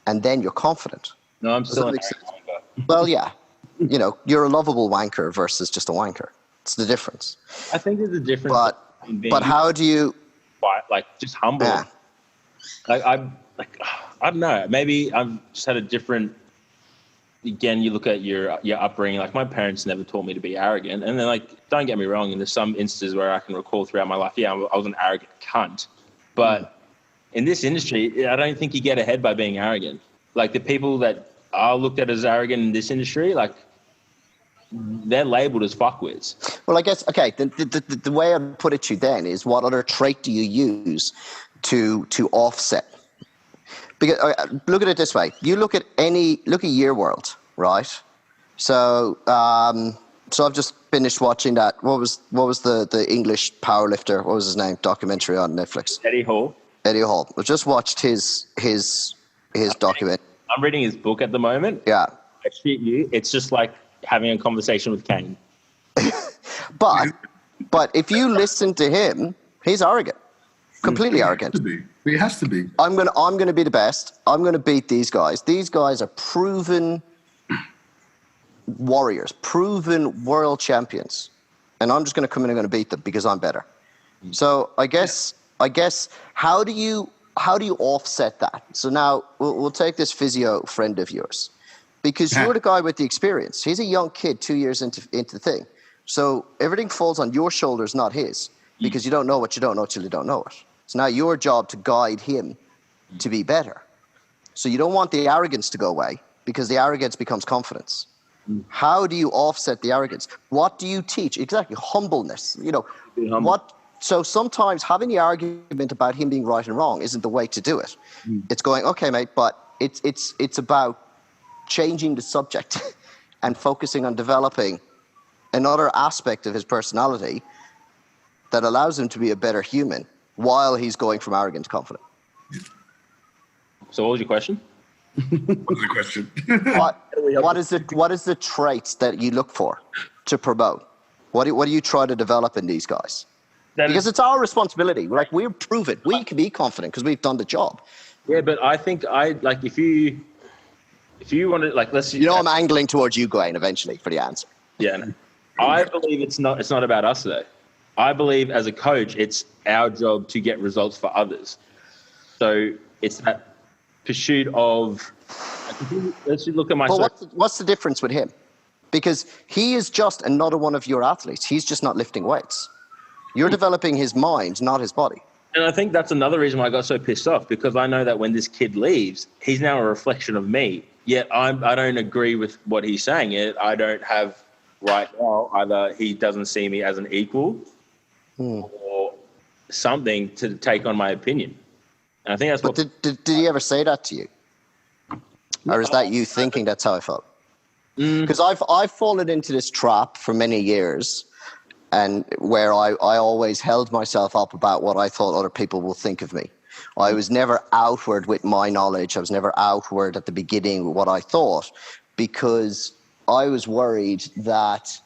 and then you're confident. no, I'm Does still that an make sense? Well, yeah. You're a lovable wanker versus just a wanker. It's the difference. I think there's a difference. between being But how do you? just humble. Yeah. I don't know. Maybe I've just had a different. Again, you look at your upbringing. Like my parents never taught me to be arrogant, and then don't get me wrong. And there's some instances where I can recall throughout my life. Yeah, I was an arrogant cunt, but in this industry, I don't think you get ahead by being arrogant. Like the people that are looked at as arrogant in this industry, they're labeled as fuckwits. Well, I guess okay. The way I'd put it to you then is, what other trait do you use to offset? Because look at it this way: you look at Year World, right? So, so I've just finished watching that. What was the English powerlifter? What was his name? Documentary on Netflix. Eddie Hall. Eddie Hall. I just watched his document. I'm reading his book at the moment. Yeah. I shit you. It's just like having a conversation with Kane. But if you listen to him, he's arrogant, completely arrogant. He has to be. I'm gonna be the best. I'm gonna beat these guys. These guys are proven warriors, proven world champions, and I'm just gonna come in and gonna beat them because I'm better. So I guess how do you offset that? So now we'll take this physio friend of yours, because you're the guy with the experience. He's a young kid, 2 years into the thing. So everything falls on your shoulders, not his, because you don't know what you don't know till you don't know it. It's now your job to guide him to be better. So you don't want the arrogance to go away, because the arrogance becomes confidence. How do you offset the arrogance? What do you teach? Exactly, humbleness. So sometimes having the argument about him being right and wrong isn't the way to do it. It's going, okay, mate, but it's about changing the subject and focusing on developing another aspect of his personality that allows him to be a better human while he's going from arrogant to confident. So what was your question? What's the question? What is the traits that you look for to promote? What do you try to develop in these guys? Because it's our responsibility. Like, we're proven. We can be confident because we've done the job. Yeah, but I think if you want to, like, let's. I'm angling towards you, Gawain, eventually for the answer. Yeah, no. I believe it's not about us though. I believe as a coach, it's our job to get results for others. So it's that pursuit of. Let's look at myself. But what's the difference with him? Because he is just another one of your athletes. He's just not lifting weights. You're developing his mind, not his body. And I think that's another reason why I got so pissed off, because I know that when this kid leaves, he's now a reflection of me. Yet I don't agree with what he's saying. I don't have right now, either he doesn't see me as an equal or something to take on my opinion. And I think that's what. Did he ever say that to you? Or is that you thinking that's how I felt? Because I've fallen into this trap for many years, and where I always held myself up about what I thought other people will think of me. I was never outward with my knowledge. I was never outward at the beginning with what I thought, because I was worried that,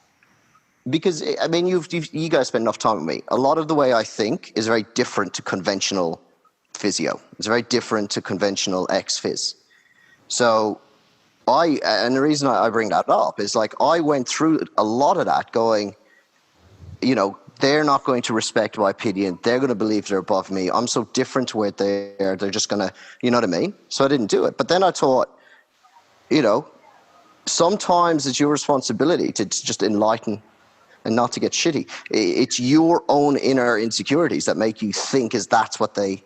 because I mean, you guys spend enough time with me. A lot of the way I think is very different to conventional physio. It's very different to conventional ex-phys. So and the reason I bring that up is, like, I went through a lot of that going, they're not going to respect my opinion. They're going to believe they're above me. I'm so different to where they are. They're just going to, you know what I mean? So I didn't do it. But then I thought, sometimes it's your responsibility to just enlighten and not to get shitty. It's your own inner insecurities that make you think that's what do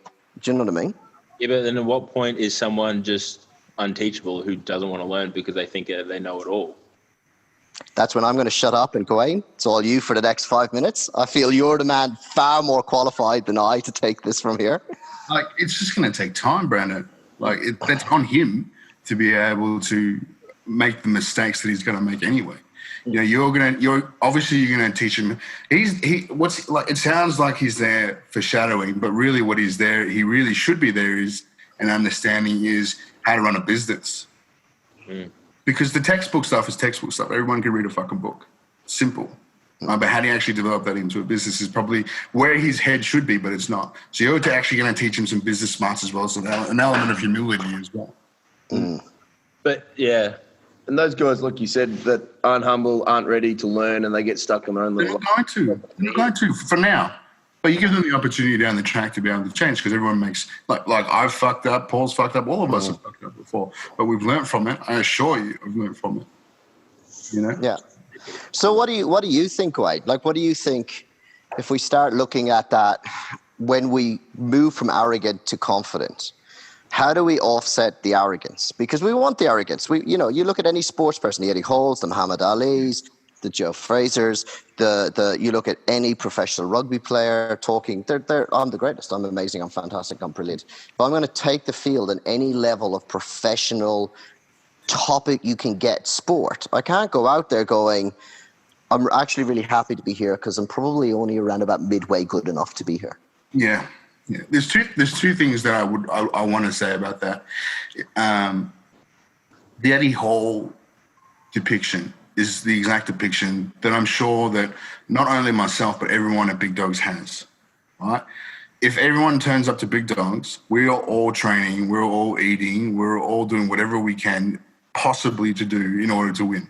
you know what I mean? Yeah, but then at what point is someone just unteachable who doesn't want to learn because they think they know it all? That's when I'm going to shut up and go, Gawain, it's all you for the next 5 minutes. I feel you're the man far more qualified than I to take this from here. Like, it's just going to take time, Brandon. Like, that's on him to be able to make the mistakes that he's going to make anyway. You're obviously going to teach him. It sounds like he's there for shadowing, but really what he really should be there is an understanding is how to run a business. Because the textbook stuff is textbook stuff. Everyone can read a fucking book. Simple. But how do you actually develop that into a business is probably where his head should be, but it's not. So you're actually going to teach him some business smarts as well, so an element of humility as well. But, yeah. And those guys, like you said, that aren't humble, aren't ready to learn, and they get stuck in their own little... They're not going to, for now. But you give them the opportunity down the track to be able to change, because everyone makes, like I've fucked up, Paul's fucked up, all of us have fucked up before. But we've learned from it. I assure you, I've learned from it. Yeah. So what do you think, Wade? Like, what do you think if we start looking at that when we move from arrogant to confident? How do we offset the arrogance? Because we want the arrogance. You look at any sports person, the Eddie Halls, the Muhammad Alis, the Joe Frasers, the you look at any professional rugby player talking, I'm the greatest, I'm amazing, I'm fantastic, I'm brilliant. But I'm going to take the field in any level of professional topic you can get sport. I can't go out there going, I'm actually really happy to be here because I'm probably only around about midway good enough to be here. Yeah. There's two things that I want to say about that. The Eddie Hall depiction is the exact depiction that I'm sure that not only myself but everyone at Big Dogs has. Right? If everyone turns up to Big Dogs, we are all training, we're all eating, we're all doing whatever we can possibly to do in order to win.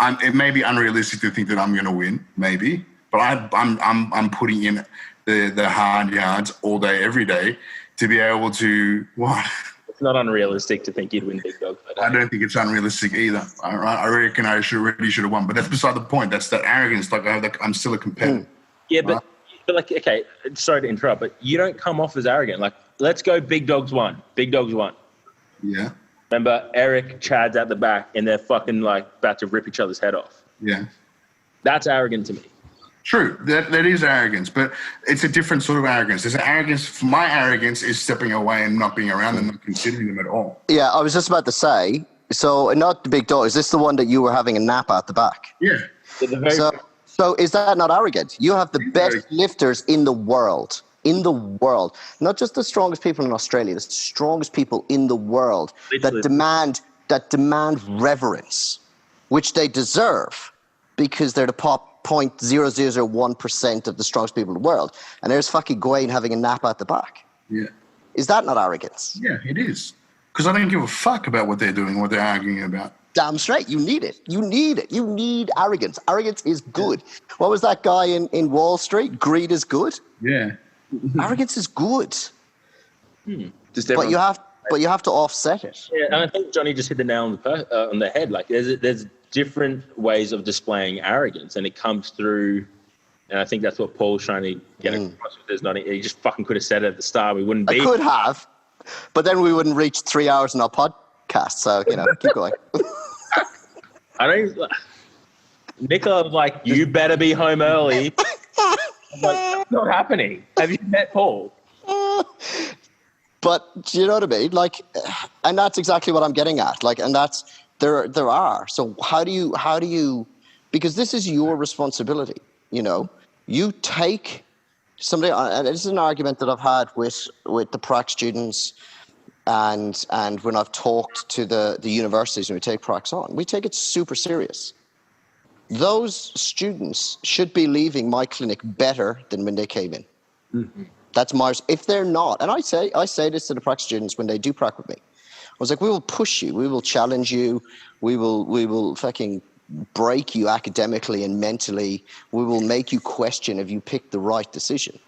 It may be unrealistic to think that I'm going to win, maybe, but I'm putting in the hard yards all day, every day to be able to what? It's not unrealistic to think you'd win Big Dog. I don't think it's unrealistic either. I reckon I already should have won, but that's beside the point. That's that arrogance. Like I'm still a competitor. Yeah, but like, okay, sorry to interrupt, but you don't come off as arrogant. Like, let's go Big Dogs won. Big Dogs won. Yeah. Remember, Eric, Chad's at the back, and they're fucking like about to rip each other's head off. Yeah. That's arrogant to me. True, that is arrogance, but it's a different sort of arrogance. There's an arrogance. My arrogance is stepping away and not being around them, not considering them at all. Yeah, I was just about to say, so not the Big Dog, is this the one that you were having a nap at the back? Yeah. So is that not arrogant? You have the best lifters in the world. In the world, not just the strongest people in Australia, the strongest people in the world that demand reverence, which they deserve because they're the top 0.0001% of the strongest people in the world. And there's fucking Gawain having a nap at the back. Yeah. Is that not arrogance? Yeah, it is. Because I don't give a fuck about what they're doing, what they're arguing about. Damn straight. You need it. You need it. You need arrogance. Arrogance is good. What was that guy in Wall Street? Greed is good. Yeah. Arrogance is good. But you have to offset it. Yeah, and I think Johnny just hit the nail on the head. Like, there's different ways of displaying arrogance, and it comes through. And I think that's what Paul's trying to get across with this. He just fucking could have said it at the start. We wouldn't be. I could have, but then we wouldn't reach 3 hours in our podcast. So keep going. I don't. Nicola was like, "You better be home early." I'm like, that's not happening. Have you met Paul? But do you know what I mean? Like, and that's exactly what I'm getting at. Like, and that's there are. So how do you? Because this is your responsibility. You take somebody, and this is an argument that I've had with the prac students, and when I've talked to the universities and we take pracs on, we take it super serious. Those students should be leaving my clinic better than when they came in. Mm-hmm. That's my. If they're not, and I say this to the prac students when they do prac with me, I was like, we will push you, we will challenge you, we will fucking break you academically and mentally. We will make you question if you picked the right decision.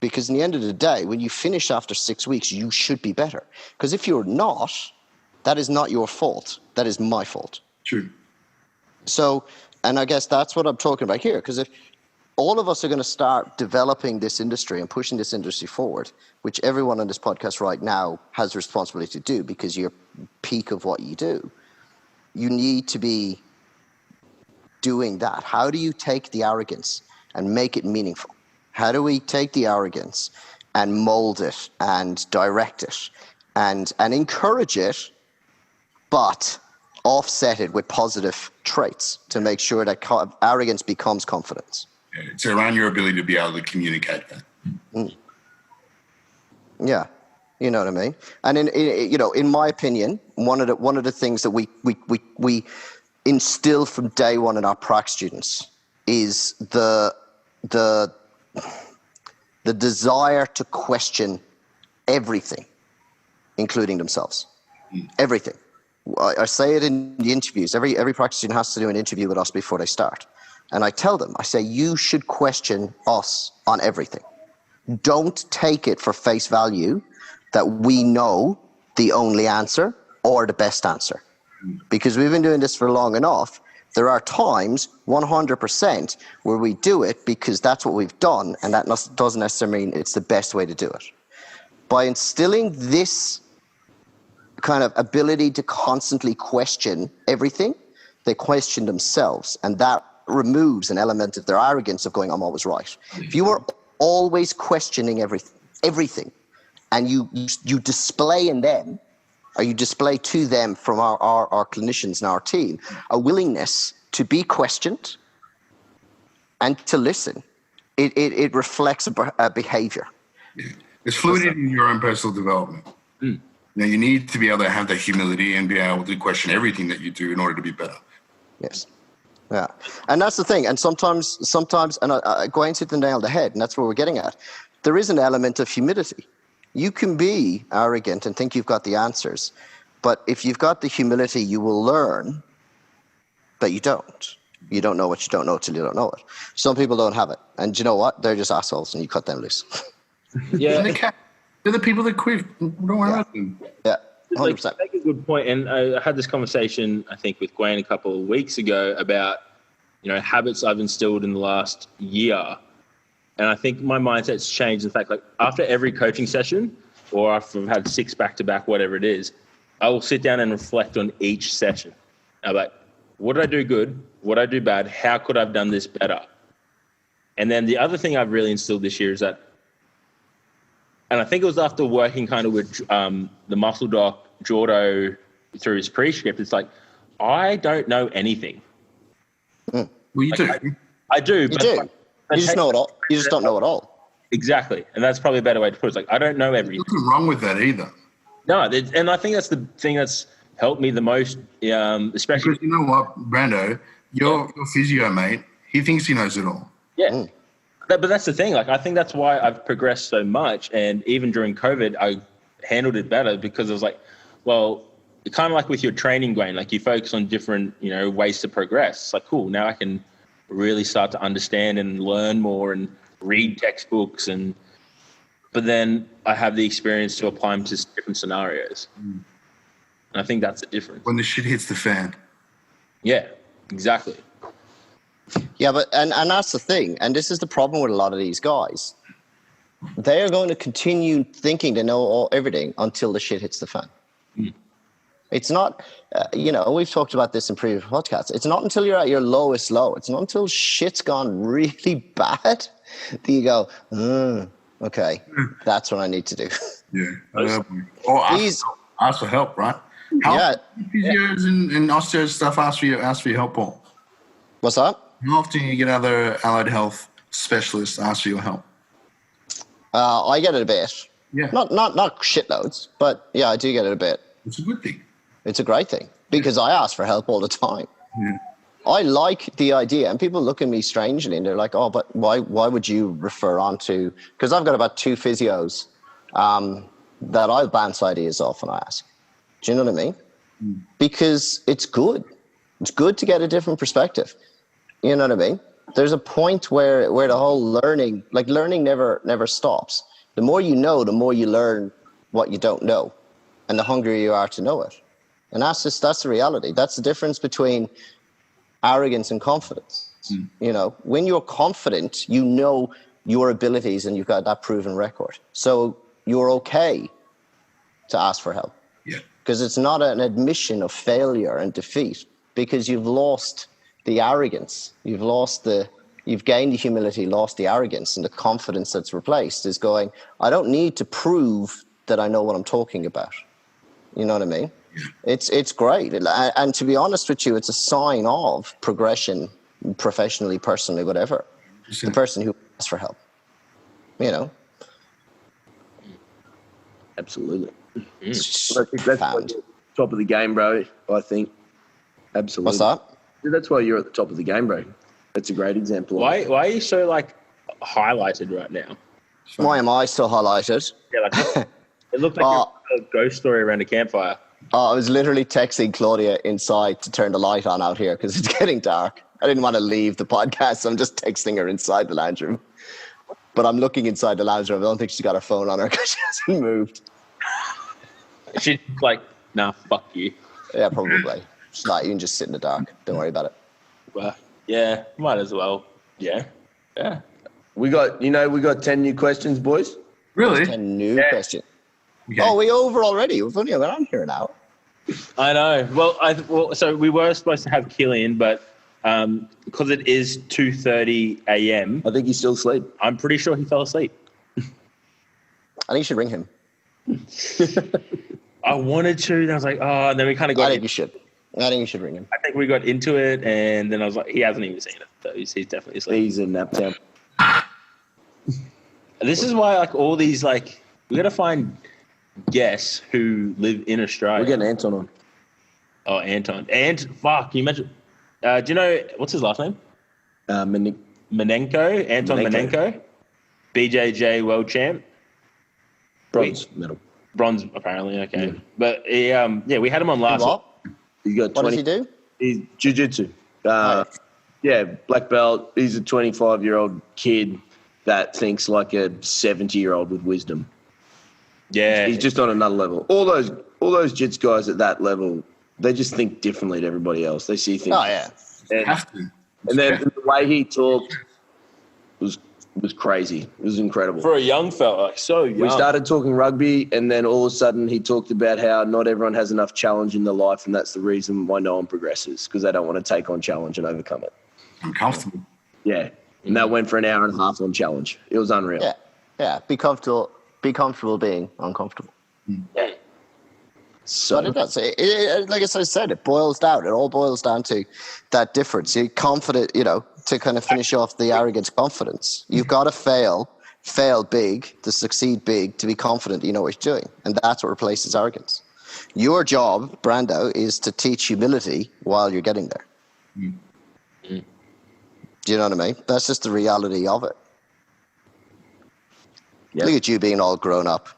Because in the end of the day, when you finish after 6 weeks, you should be better. Because if you're not, that is not your fault. That is my fault. True. So. And I guess that's what I'm talking about here, because if all of us are going to start developing this industry and pushing this industry forward, which everyone on this podcast right now has the responsibility to do because you're peak of what you do, you need to be doing that. How do you take the arrogance and make it meaningful? How do we take the arrogance and mold it and direct it and encourage it, but offset it with positive traits to make sure that arrogance becomes confidence? It's around your ability to be able to communicate that. Yeah, you know what I mean. And in my opinion, one of the things that we instill from day one in our prac students is the desire to question everything, including themselves. Everything. I say it in the interviews. Every prac student has to do an interview with us before they start. And I tell them, I say, you should question us on everything. Don't take it for face value that we know the only answer or the best answer. Because we've been doing this for long enough, there are times, 100%, where we do it because that's what we've done, and that doesn't necessarily mean it's the best way to do it. By instilling this kind of ability to constantly question everything, They question themselves, and that removes an element of their arrogance of going, I'm always right. If you are always questioning everything, and you display in them, or you display to them from our clinicians and our team, a willingness to be questioned and to listen, it reflects a behavior. Yeah. It's fluidity in your own personal development. Now, you need to be able to have that humility and be able to question everything that you do in order to be better. Yes. Yeah. And that's the thing. And sometimes, and Gawain hit the nail on the head, and that's what we're getting at. There is an element of humility. You can be arrogant and think you've got the answers, but if you've got the humility, you will learn that you don't. You don't know what you don't know till you don't know it. Some people don't have it. And you know what? They're just assholes, and you cut them loose. Yeah. They're the people that quit. Don't worry about them. Yeah. 100%. Like, make a good point. And I had this conversation, I think, with Gawain a couple of weeks ago about, habits I've instilled in the last year. And I think my mindset's changed. In fact, like after every coaching session, or after I've had 6 back-to-back, whatever it is, I will sit down and reflect on each session. I'm like, what did I do good? What did I do bad? How could I have done this better? And then the other thing I've really instilled this year is that, and I think it was after working kind of with the muscle doc, Jordo, through his pre-script, it's like, I don't know anything. Well, you do. I do. You do. You just know it all. You just don't know it all. Exactly. And that's probably a better way to put it. It's like, I don't know everything. There's nothing wrong with that either. No, and I think that's the thing that's helped me the most, especially. Because you know what, Brando, your physio mate, he thinks he knows it all. Yeah. But that's the thing. Like, I think that's why I've progressed so much. And even during COVID, I handled it better because I was like, well, kind of like with your training, Gawain, like you focus on different, ways to progress. It's like, cool, now I can really start to understand and learn more and read textbooks. But then I have the experience to apply them to different scenarios. And I think that's the difference. When the shit hits the fan. Yeah, exactly. Yeah, but and that's the thing. And this is the problem with a lot of these guys. They are going to continue thinking they know everything until the shit hits the fan. It's not, we've talked about this in previous podcasts. It's not until you're at your lowest low. It's not until shit's gone really bad that you go, okay, that's what I need to do. Yeah. Or ask for help, right? Physios and osteos stuff ask for your help, Paul. What's that? How often you get other allied health specialists ask for your help? I get it a bit. Yeah. Not shitloads, but yeah, I do get it a bit. It's a good thing. It's a great thing because I ask for help all the time. Yeah. I like the idea, and people look at me strangely and they're like, oh, but why would you refer on to, because I've got about 2 physios that I'll bounce ideas off and I ask. Do you know what I mean? Because it's good. It's good to get a different perspective. You know what I mean? There's a point where the whole learning never stops. The more you know, the more you learn what you don't know, and the hungrier you are to know it. And that's the reality. That's the difference between arrogance and confidence. When you're confident, you know your abilities and you've got that proven record. So you're okay to ask for help. Yeah. Because it's not an admission of failure and defeat, because you've lost the arrogance. You've gained the humility, lost the arrogance, and the confidence that's replaced is going, I don't need to prove that I know what I'm talking about. You know what I mean? It's great. And to be honest with you, it's a sign of progression professionally, personally, whatever. The person who asks for help, Absolutely. That's why you're top of the game, bro, I think. Absolutely. What's that? That's why you're at the top of the game, bro. That's a great example. Why are you so highlighted right now? Why am I so highlighted? Yeah, it looked like a ghost story around a campfire. I was literally texting Claudia inside to turn the light on out here because it's getting dark. I didn't want to leave the podcast, so I'm just texting her inside the lounge room. But I'm looking inside the lounge room. I don't think she's got her phone on her because she hasn't moved. She's like, nah, fuck you. Yeah, probably. She's like, you can just sit in the dark. Don't worry about it. Well, yeah, might as well. Yeah. We got 10 new questions, boys. Really? 10 new questions. Okay. Oh, we over already. We've only been on here an hour. I know. Well, so we were supposed to have Killian, but because it is 2:30 a.m., I think he's still asleep. I'm pretty sure he fell asleep. I think you should ring him. I wanted to, and I was like, oh, and then we kind of got. I think you should. I think you should ring him. I think we got into it, and then I was like, he hasn't even seen it. So he's definitely asleep. He's in nap time. This is why, like, all these, like, we got to find guests who live in Australia. We're getting Anton on. Oh, Anton. Fuck, you mentioned. Do you know, what's his last name? Menenko. Menenko. Anton Menenko. BJJ world champ. Bronze medal. Bronze, apparently, okay. Yeah. But he, we had him on last What? He got What does he do? He's jiu-jitsu. Yeah, black belt. He's a 25-year-old kid that thinks like a 70-year-old with wisdom. Yeah. He's just on another level. All those jits guys at that level, they just think differently to everybody else. They see things. Oh, yeah. And then the way he talked was crazy. It was incredible. For a young fella, like so young. We started talking rugby, and then all of a sudden he talked about how not everyone has enough challenge in their life, and that's the reason why no one progresses, because they don't want to take on challenge and overcome it. Uncomfortable. Yeah. And that went for an hour and a half on challenge. It was unreal. Yeah. Yeah. Be comfortable being uncomfortable. Yeah. So But it does. Like I said, it boils down. It all boils down to that difference. You're confident, to kind of finish off the arrogance confidence. You've got to fail big, to succeed big, to be confident you know what you're doing. And that's what replaces arrogance. Your job, Brando, is to teach humility while you're getting there. Do you know what I mean? That's just the reality of it. Yeah. Look at you being all grown up.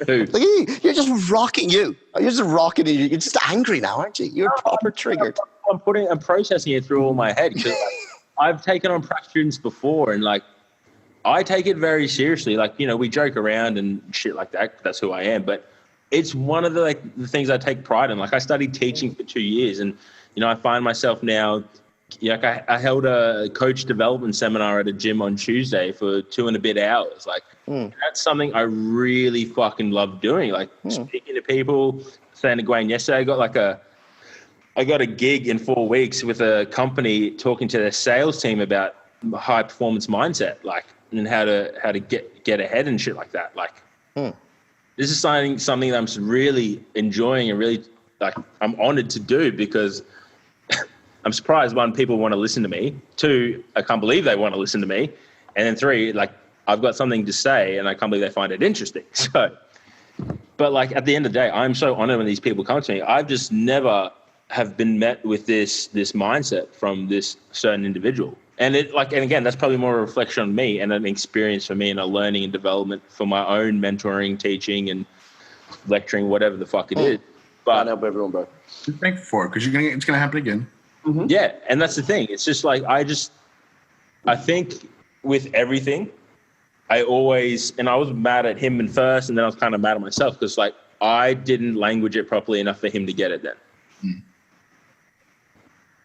Who? Look at you. You're just rocking you. You're just rocking. You're just angry now, aren't you? You're proper triggered. I'm processing it through all my head because I've taken on prac students before, and like I take it very seriously. Like, we joke around and shit like that. That's who I am. But it's one of the things I take pride in. Like, I studied teaching for 2 years, and I find myself now. I held a coach development seminar at a gym on Tuesday for 2 and a bit hours. Like, that's something I really fucking love doing. Like, speaking to people, saying to Gawain yesterday, I got a gig in 4 weeks with a company talking to their sales team about high performance mindset, like, and how to get ahead and shit like that. Like, this is something that I'm really enjoying and really, like, I'm honored to do, because I'm surprised, 1, people want to listen to me. 2, I can't believe they want to listen to me. And then 3, like, I've got something to say and I can't believe they find it interesting. So, but like, at the end of the day, I'm so honored when these people come to me. I've just never have been met with this mindset from this certain individual. And again, that's probably more a reflection on me and an experience for me and a learning and development for my own mentoring, teaching and lecturing, whatever the fuck it is. But can't help everyone, bro. Be thankful for it, because it's going to happen again. Mm-hmm. Yeah, and that's the thing. It's just like I think with everything, I was mad at him first, and then I was kind of mad at myself, because like I didn't language it properly enough for him to get it then.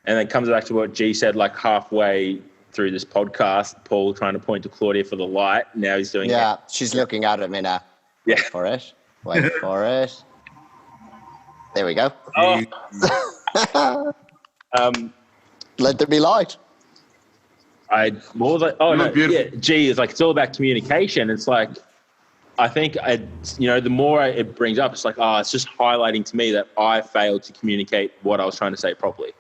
And then it comes back to what G said, like halfway through this podcast, Paul trying to point to Claudia for the light. Now he's doing it. She's looking at me now. Yeah. Wait for it. Wait for it. There we go. Oh. Let there be light. G is like, it's all about communication. It's like, I think the more it brings up, it's like, it's just highlighting to me that I failed to communicate what I was trying to say properly.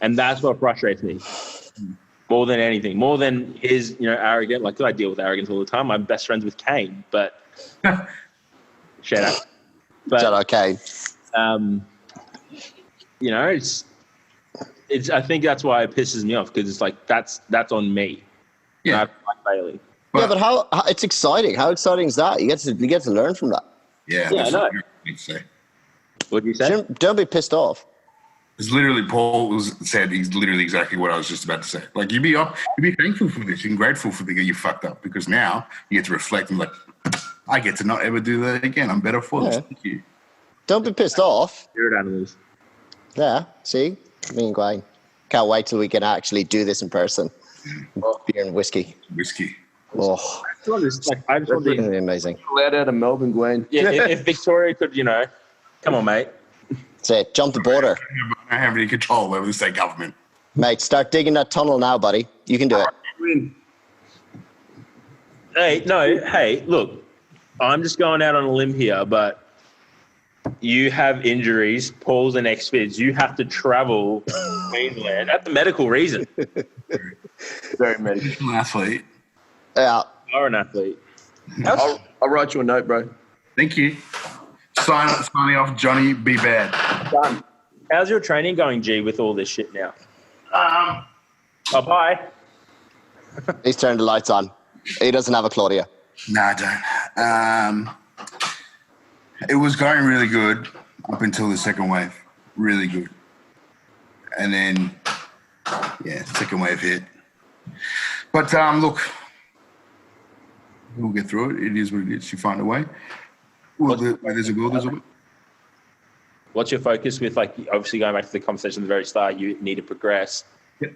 And that's what frustrates me more than anything, more than his, arrogant. Like, I deal with arrogance all the time. I'm best friends with Kane, but shout out. But, shout out Kane. It's. I think that's why it pisses me off, because it's like that's on me. Yeah. Not Bailey. Yeah, but how it's exciting. How exciting is that? You get to learn from that. Yeah. I know. What did you say? Don't be pissed off. It's literally, Paul said he's literally exactly what I was just about to say. Like, you'd be thankful for this and grateful for the you fucked up, because now you get to reflect and like, I get to not ever do that again. I'm better for this. Thank you. Don't be pissed off. Spirit animals. Yeah, see? Me and Gawain. Can't wait till we can actually do this in person. Beer and whiskey. Oh. I just want to be amazing. Let out of Melbourne, Gawain. Yeah, if Victoria could, come on, mate. That's it. Jump the border. I don't have any control over the state government. Mate, start digging that tunnel now, buddy. You can do it. Hey, look, I'm just going out on a limb here, but you have injuries. Paul's an ex-Fizz. You have to travel Queensland. That's a medical reason. Very medical. An athlete. Yeah. You're an athlete. I'll write you a note, bro. Thank you. Signing off, Johnny. Be bad. Done. How's your training going, G, with all this shit now? Oh, bye. He's turned the lights on. He doesn't have a Claudia. No, I don't. It was going really good up until the second wave. Really good. And then, second wave hit. But look, we'll get through it. It is what it is. You find a way. Well, there's a goal, there's a way. What's your focus with, like, obviously going back to the conversation at the very start, you need to progress. Yep.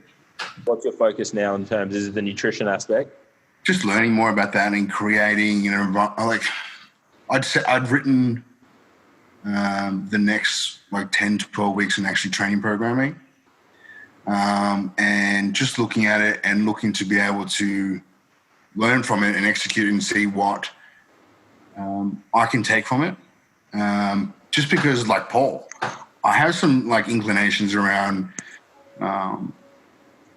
What's your focus now in terms, is it the nutrition aspect? Just learning more about that and creating, I'd written the next 10 to 12 weeks in actually training programming, and just looking at it and looking to be able to learn from it and execute and see what I can take from it. Just because, like Paul, I have some inclinations around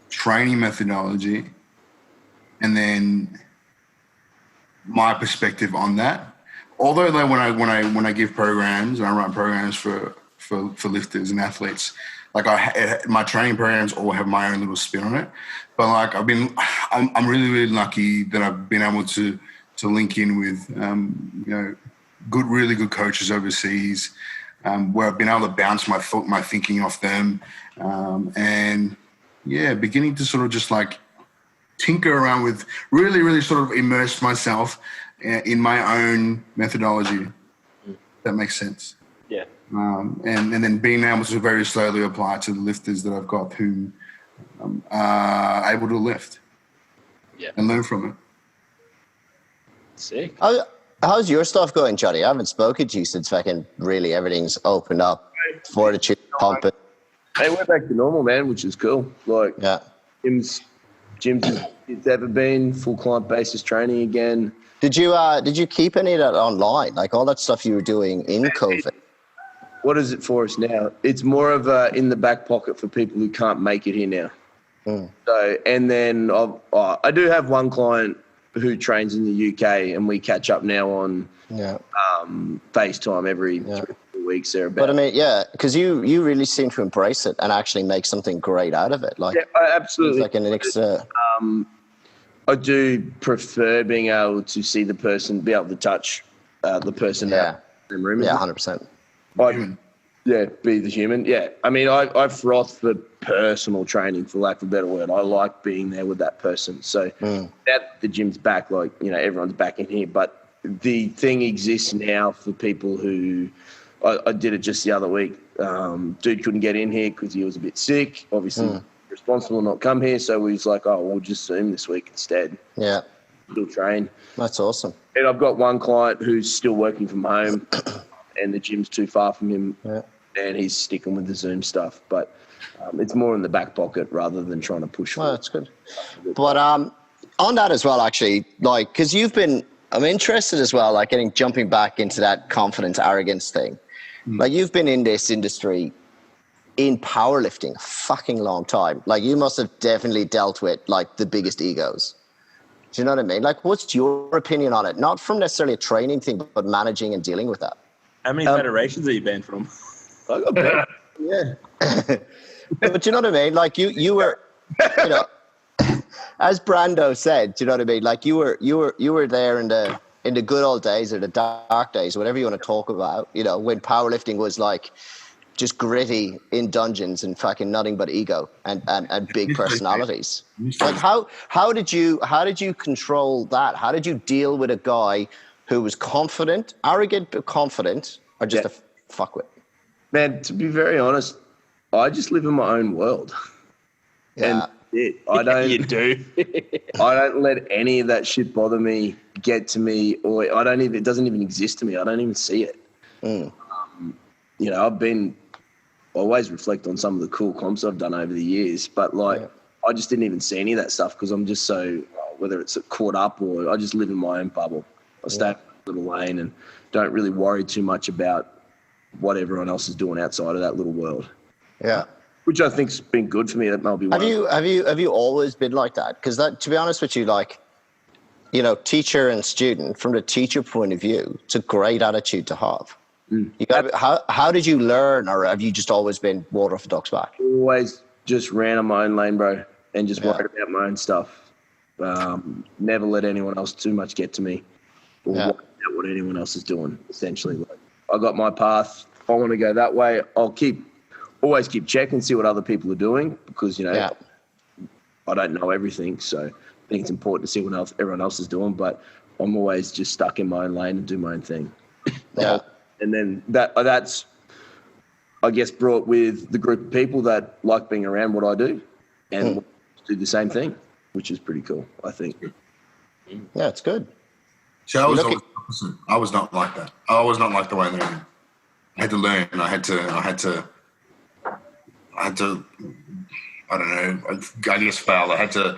training methodology, and then my perspective on that. Although when I give programs and I run programs for lifters and athletes, my training programs all have my own little spin on it. But I'm really, really lucky that I've been able to link in with really good coaches overseas, where I've been able to bounce my thinking off them, and beginning to sort of just tinker around with, really, really sort of immerse myself in my own methodology. That makes sense. Yeah. And then being able to very slowly apply to the lifters that I've got who are able to lift. Yeah. And learn from it. Sick. How's your stuff going, Johnny? I haven't spoken to you since really everything's opened up. Fortitude, pumping. Hey, we're back to normal, man, which is cool. Gyms it's ever been, full client basis training again. Did you keep any of that online? All that stuff you were doing in COVID? What is it for us now? It's more of a in the back pocket for people who can't make it here now. So, and then I do have one client who trains in the UK, and we catch up now on FaceTime every 3 or 4 weeks there. But I mean, because you really seem to embrace it and actually make something great out of it. Absolutely. It's an extra. I do prefer being able to see the person, be able to touch the person in the room. Yeah, 100%. Be the human. Yeah. I mean, I froth for personal training, for lack of a better word. I like being there with that person. So that the gym's back, everyone's back in here. But the thing exists now for people who, I did it just the other week. Dude couldn't get in here because he was a bit sick. Obviously, responsible not come here. So we was like, we'll just Zoom this week instead. Yeah. Still train. That's awesome. And I've got one client who's still working from home and the gym's too far from him. Yeah. And he's sticking with the Zoom stuff. But it's more in the back pocket rather than trying to push. Well, that's good. But on that as well, actually, because I'm interested as well, jumping back into that confidence, arrogance thing. You've been in this industry in powerlifting a fucking long time. You must have definitely dealt with the biggest egos. Do you know what I mean? What's your opinion on it? Not from necessarily a training thing, but managing and dealing with that. How many federations are you banned from? I got banned. Yeah. But you know what I mean? You were, as Brando said, do you know what I mean? You were there in the good old days or the dark days, whatever you want to talk about, when powerlifting was just gritty in dungeons and fucking nothing but ego and big personalities. How did you control that? How did you deal with a guy who was confident, arrogant but confident, or just a fuckwit? Man, to be very honest, I just live in my own world. Yeah. And I don't. You do. I don't let any of that shit bother me, get to me, or it doesn't even exist to me. I don't even see it. I've been always reflect on some of the cool comps I've done over the years, but I just didn't even see any of that stuff because I'm just so, whether it's caught up or I just live in my own bubble. I stay in my little lane and don't really worry too much about what everyone else is doing outside of that little world. Yeah. Which I think's been good for me. That might be Have you always been like that? Because that, to be honest with you, like, you know, teacher and student, from the teacher point of view, it's a great attitude to have. You got, how did you learn, or have you just always been water off a duck's back? Always just ran on my own lane, bro, and just worried about my own stuff. Never let anyone else too much get to me or worry about what anyone else is doing, essentially. Like, I got my path. I want to go that way. I'll always keep checking, see what other people are doing because, you know, I don't know everything. So I think it's important to see what everyone else is doing, but I'm always just stuck in my own lane and do my own thing. Yeah. And then that's, I guess, brought with the group of people that like being around what I do and do the same thing, which is pretty cool, I think. Yeah, it's good. See, I was always opposite. I was not like that. I was not like the way they're in. I had to learn. I had to, I don't know, I guess fail. I had to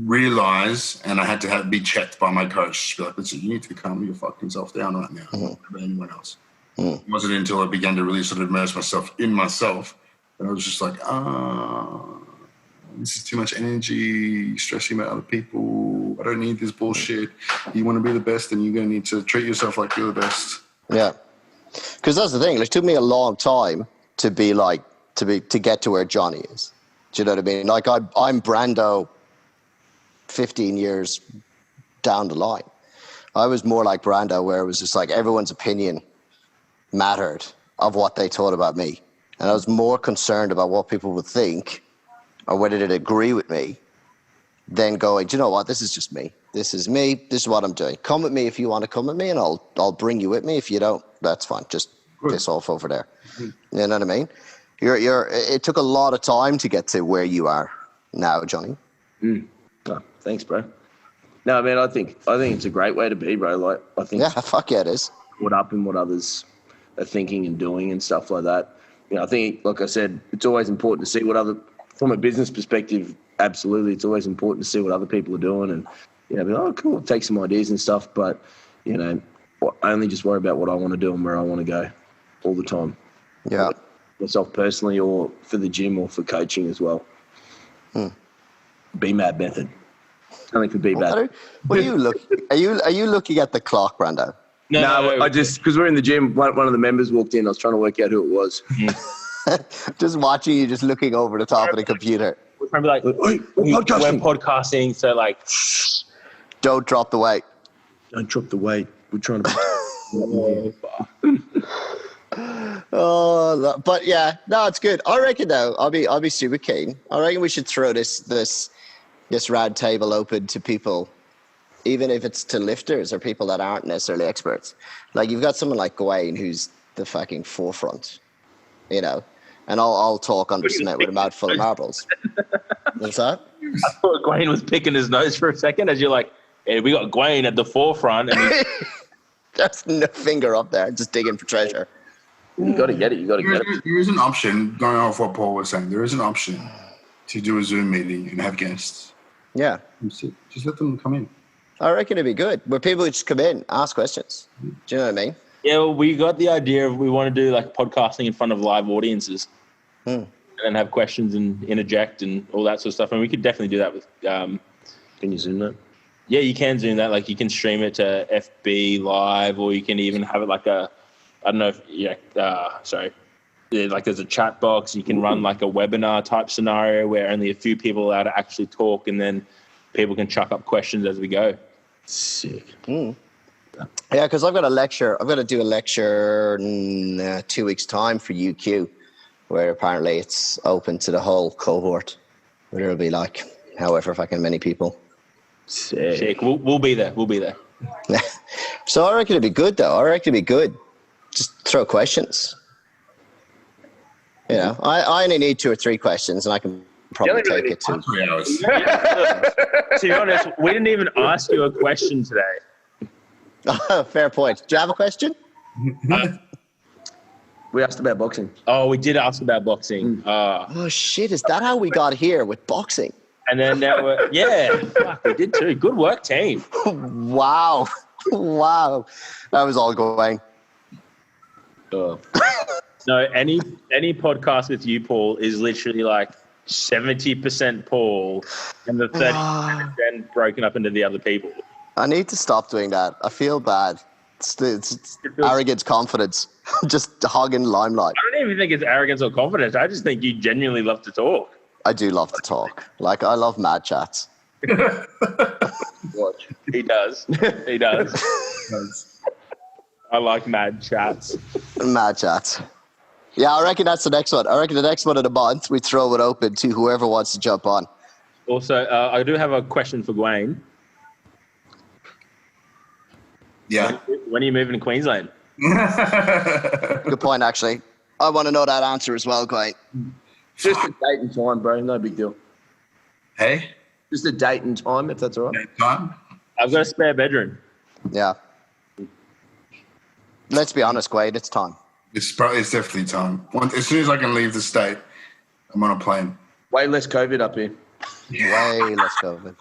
realize, and I had to be checked by my coach. Be like, listen, you need to calm your fucking self down right now. Not about anyone else. It wasn't until I began to really sort of immerse myself in myself that I was just like, this is too much energy, stressing about other people. I don't need this bullshit. You want to be the best, then you're going to need to treat yourself like you're the best. Yeah. Because that's the thing. It took me a long time to be like, to get to where Johnny is. Do you know what I mean? Like I'm Brando 15 years down the line. I was more like Brando, where it was just like everyone's opinion mattered of what they thought about me. And I was more concerned about what people would think or whether they'd agree with me than going, do you know what? This is just me. This is me. This is what I'm doing. Come with me if you want to come with me, and I'll bring you with me. If you don't, that's fine. Just piss off over there. You know what I mean? It took a lot of time to get to where you are now, Johnny. Oh, thanks, bro. No, I mean, I think it's a great way to be, bro. Like, I think fuck yeah, it is. Caught up in what others are thinking and doing and stuff like that. You know, I think, like I said, it's always important to see from a business perspective, absolutely, it's always important to see what other people are doing and, you know, be like, oh, cool, take some ideas and stuff. But, you know, I only just worry about what I want to do and where I want to go all the time. Yeah. Like myself personally, or for the gym, or for coaching as well. BMAB method. Only for BMAB. What are you looking at the clock, Brando? No, I just, because we're in the gym, one of the members walked in. I was trying to work out who it was. Just watching you, just looking over the top of the computer. We're trying to be like, we're podcasting, so like, don't drop the weight. Don't drop the weight. We're trying to. But yeah, no, it's good. I reckon though, I'll be super keen. I reckon we should throw this round table open to people, even if it's to lifters or people that aren't necessarily experts. Like you've got someone like Gawain who's the fucking forefront, you know, and I'll talk on the cement with a mouthful of marbles. What's that? I thought Gawain was picking his nose for a second as you're like, hey, we got Gawain at the forefront. And just no finger up there, just digging for treasure. You got to get it. There is an option, going off what Paul was saying, there is an option to do a Zoom meeting and have guests. Yeah. Just let them come in. I reckon it'd be good. Where people would just come in, ask questions. Do you know what I mean? Yeah, well, we got the idea of we want to do like podcasting in front of live audiences and then have questions and interject and all that sort of stuff. And we could definitely do that with... Can you Zoom that? Yeah, you can Zoom that. Like you can stream it to FB Live, or you can even have it like a... I don't know if... like there's a chat box. You can run like a webinar type scenario where only a few people are allowed to actually talk, and then people can chuck up questions as we go. Sick. Yeah, because I've got a lecture. I've got to do a lecture in 2 weeks' time for UQ, where apparently it's open to the whole cohort. Where it'll be like however fucking many people. Sick. We'll be there. We'll be there. So I reckon it'd be good, though. I reckon it'd be good. Just throw questions. You know, I only need 2 or 3 questions, and I can probably take it to 3 hours. To be honest, we didn't even ask you a question today. Fair point. Do you have a question? We asked about boxing. Oh, we did ask about boxing. Oh shit! Is that how we got here with boxing? And then now fuck, we did too. Good work, team. Wow, wow, that was all going. No, any podcast with you, Paul, is literally like 70% Paul and the 30% broken up into the other people. I need to stop doing that. I feel bad. It's arrogance, confidence, just hogging limelight. I don't even think it's arrogance or confidence. I just think you genuinely love to talk. I do love to talk. Like, I love mad chats. Watch. He does. He does. I like mad chats. Mad chats. Yeah, I reckon that's the next one. I reckon the next one of the month, we throw it open to whoever wants to jump on. Also, I do have a question for Gawain. Yeah. When are you moving to Queensland? Good point, actually. I want to know that answer as well, Gawain. Just a date and time, bro. No big deal. Hey? Just a date and time, if that's all right. Time? I've got a spare bedroom. Yeah. Let's be honest, Gawain, it's time. It's definitely time. As soon as I can leave the state, I'm on a plane. Way less COVID up here. Way less COVID.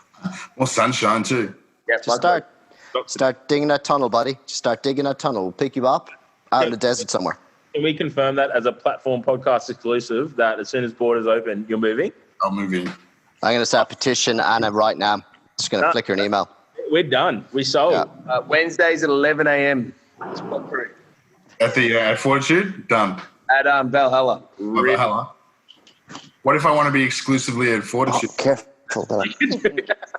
More sunshine too. Yeah, Just start digging that tunnel, buddy. Just start digging that tunnel. We'll pick you up out in the desert somewhere. Can we confirm that as a platform podcast exclusive that as soon as borders open, you're moving? I'll move in. I'm going to start petition Anna right now. Just going to flick her an email. We're done. We sold. Yeah. Wednesdays at 11 a.m. At Fortitude? Done. At Valhalla. Valhalla. What if I want to be exclusively at Fortitude? Oh, careful.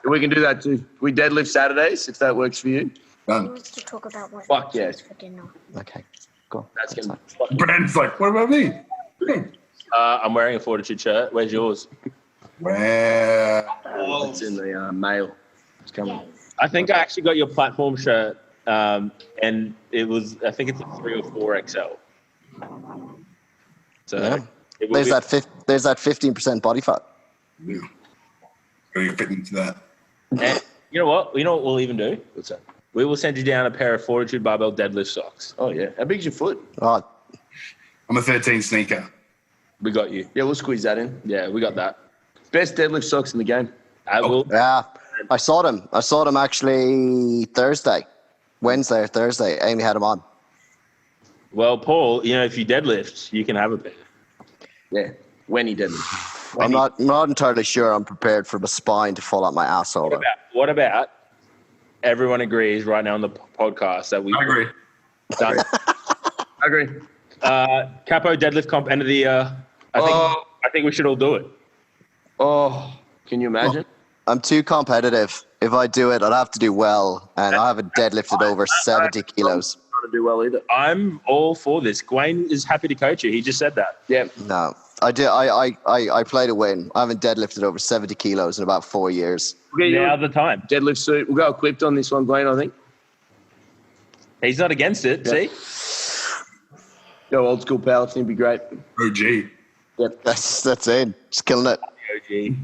We can do that too. We deadlift Saturdays, if that works for you. He Done. wants to talk about what Fuck he yes. wants for dinner. Okay, go. That's going to Brandon's like, what about me? I'm wearing a Fortitude shirt. Where's yours? Well, It's in the mail. It's coming. Yeah. I think I actually got your platform shirt, and I think it's a 3 or 4 XL. So Yeah. it will There's be- that 15% body fat. yeah. Gotta fit into that. And you know what? You know what we'll even do? What's that? We will send you down a pair of Fortitude barbell deadlift socks. Oh, yeah. How big's your foot? Oh, I'm a 13 sneaker. We got you. Yeah, we'll squeeze that in. Yeah, we got that. Best deadlift socks in the game. We'll, yeah. I saw them actually Wednesday or Thursday. Amy had them on. well, Paul, if you deadlift, you can have a pair. Yeah. When he deadlift. I'm not entirely sure I'm prepared for the spine to fall out my asshole. though. What about everyone agrees right now on the podcast that we I agree. done I agree. Capo deadlift comp end of the year. I think we should all do it. Oh, can you imagine? I'm too competitive. If I do it, I'd have to do well, and I haven't deadlifted over 70 kilos. Not to do well either. I'm all for this. Gawain is happy to coach you. He just said that. Yeah. No, I do. I play to win. I haven't deadlifted over 70 kilos in about 4 years. Now's the time. Deadlift suit. We'll go equipped on this one, Glenn, I think. He's not against it. Yeah. See? Go old school powerlifting would be great. OG. Yep. That's it. Just killing it. OG.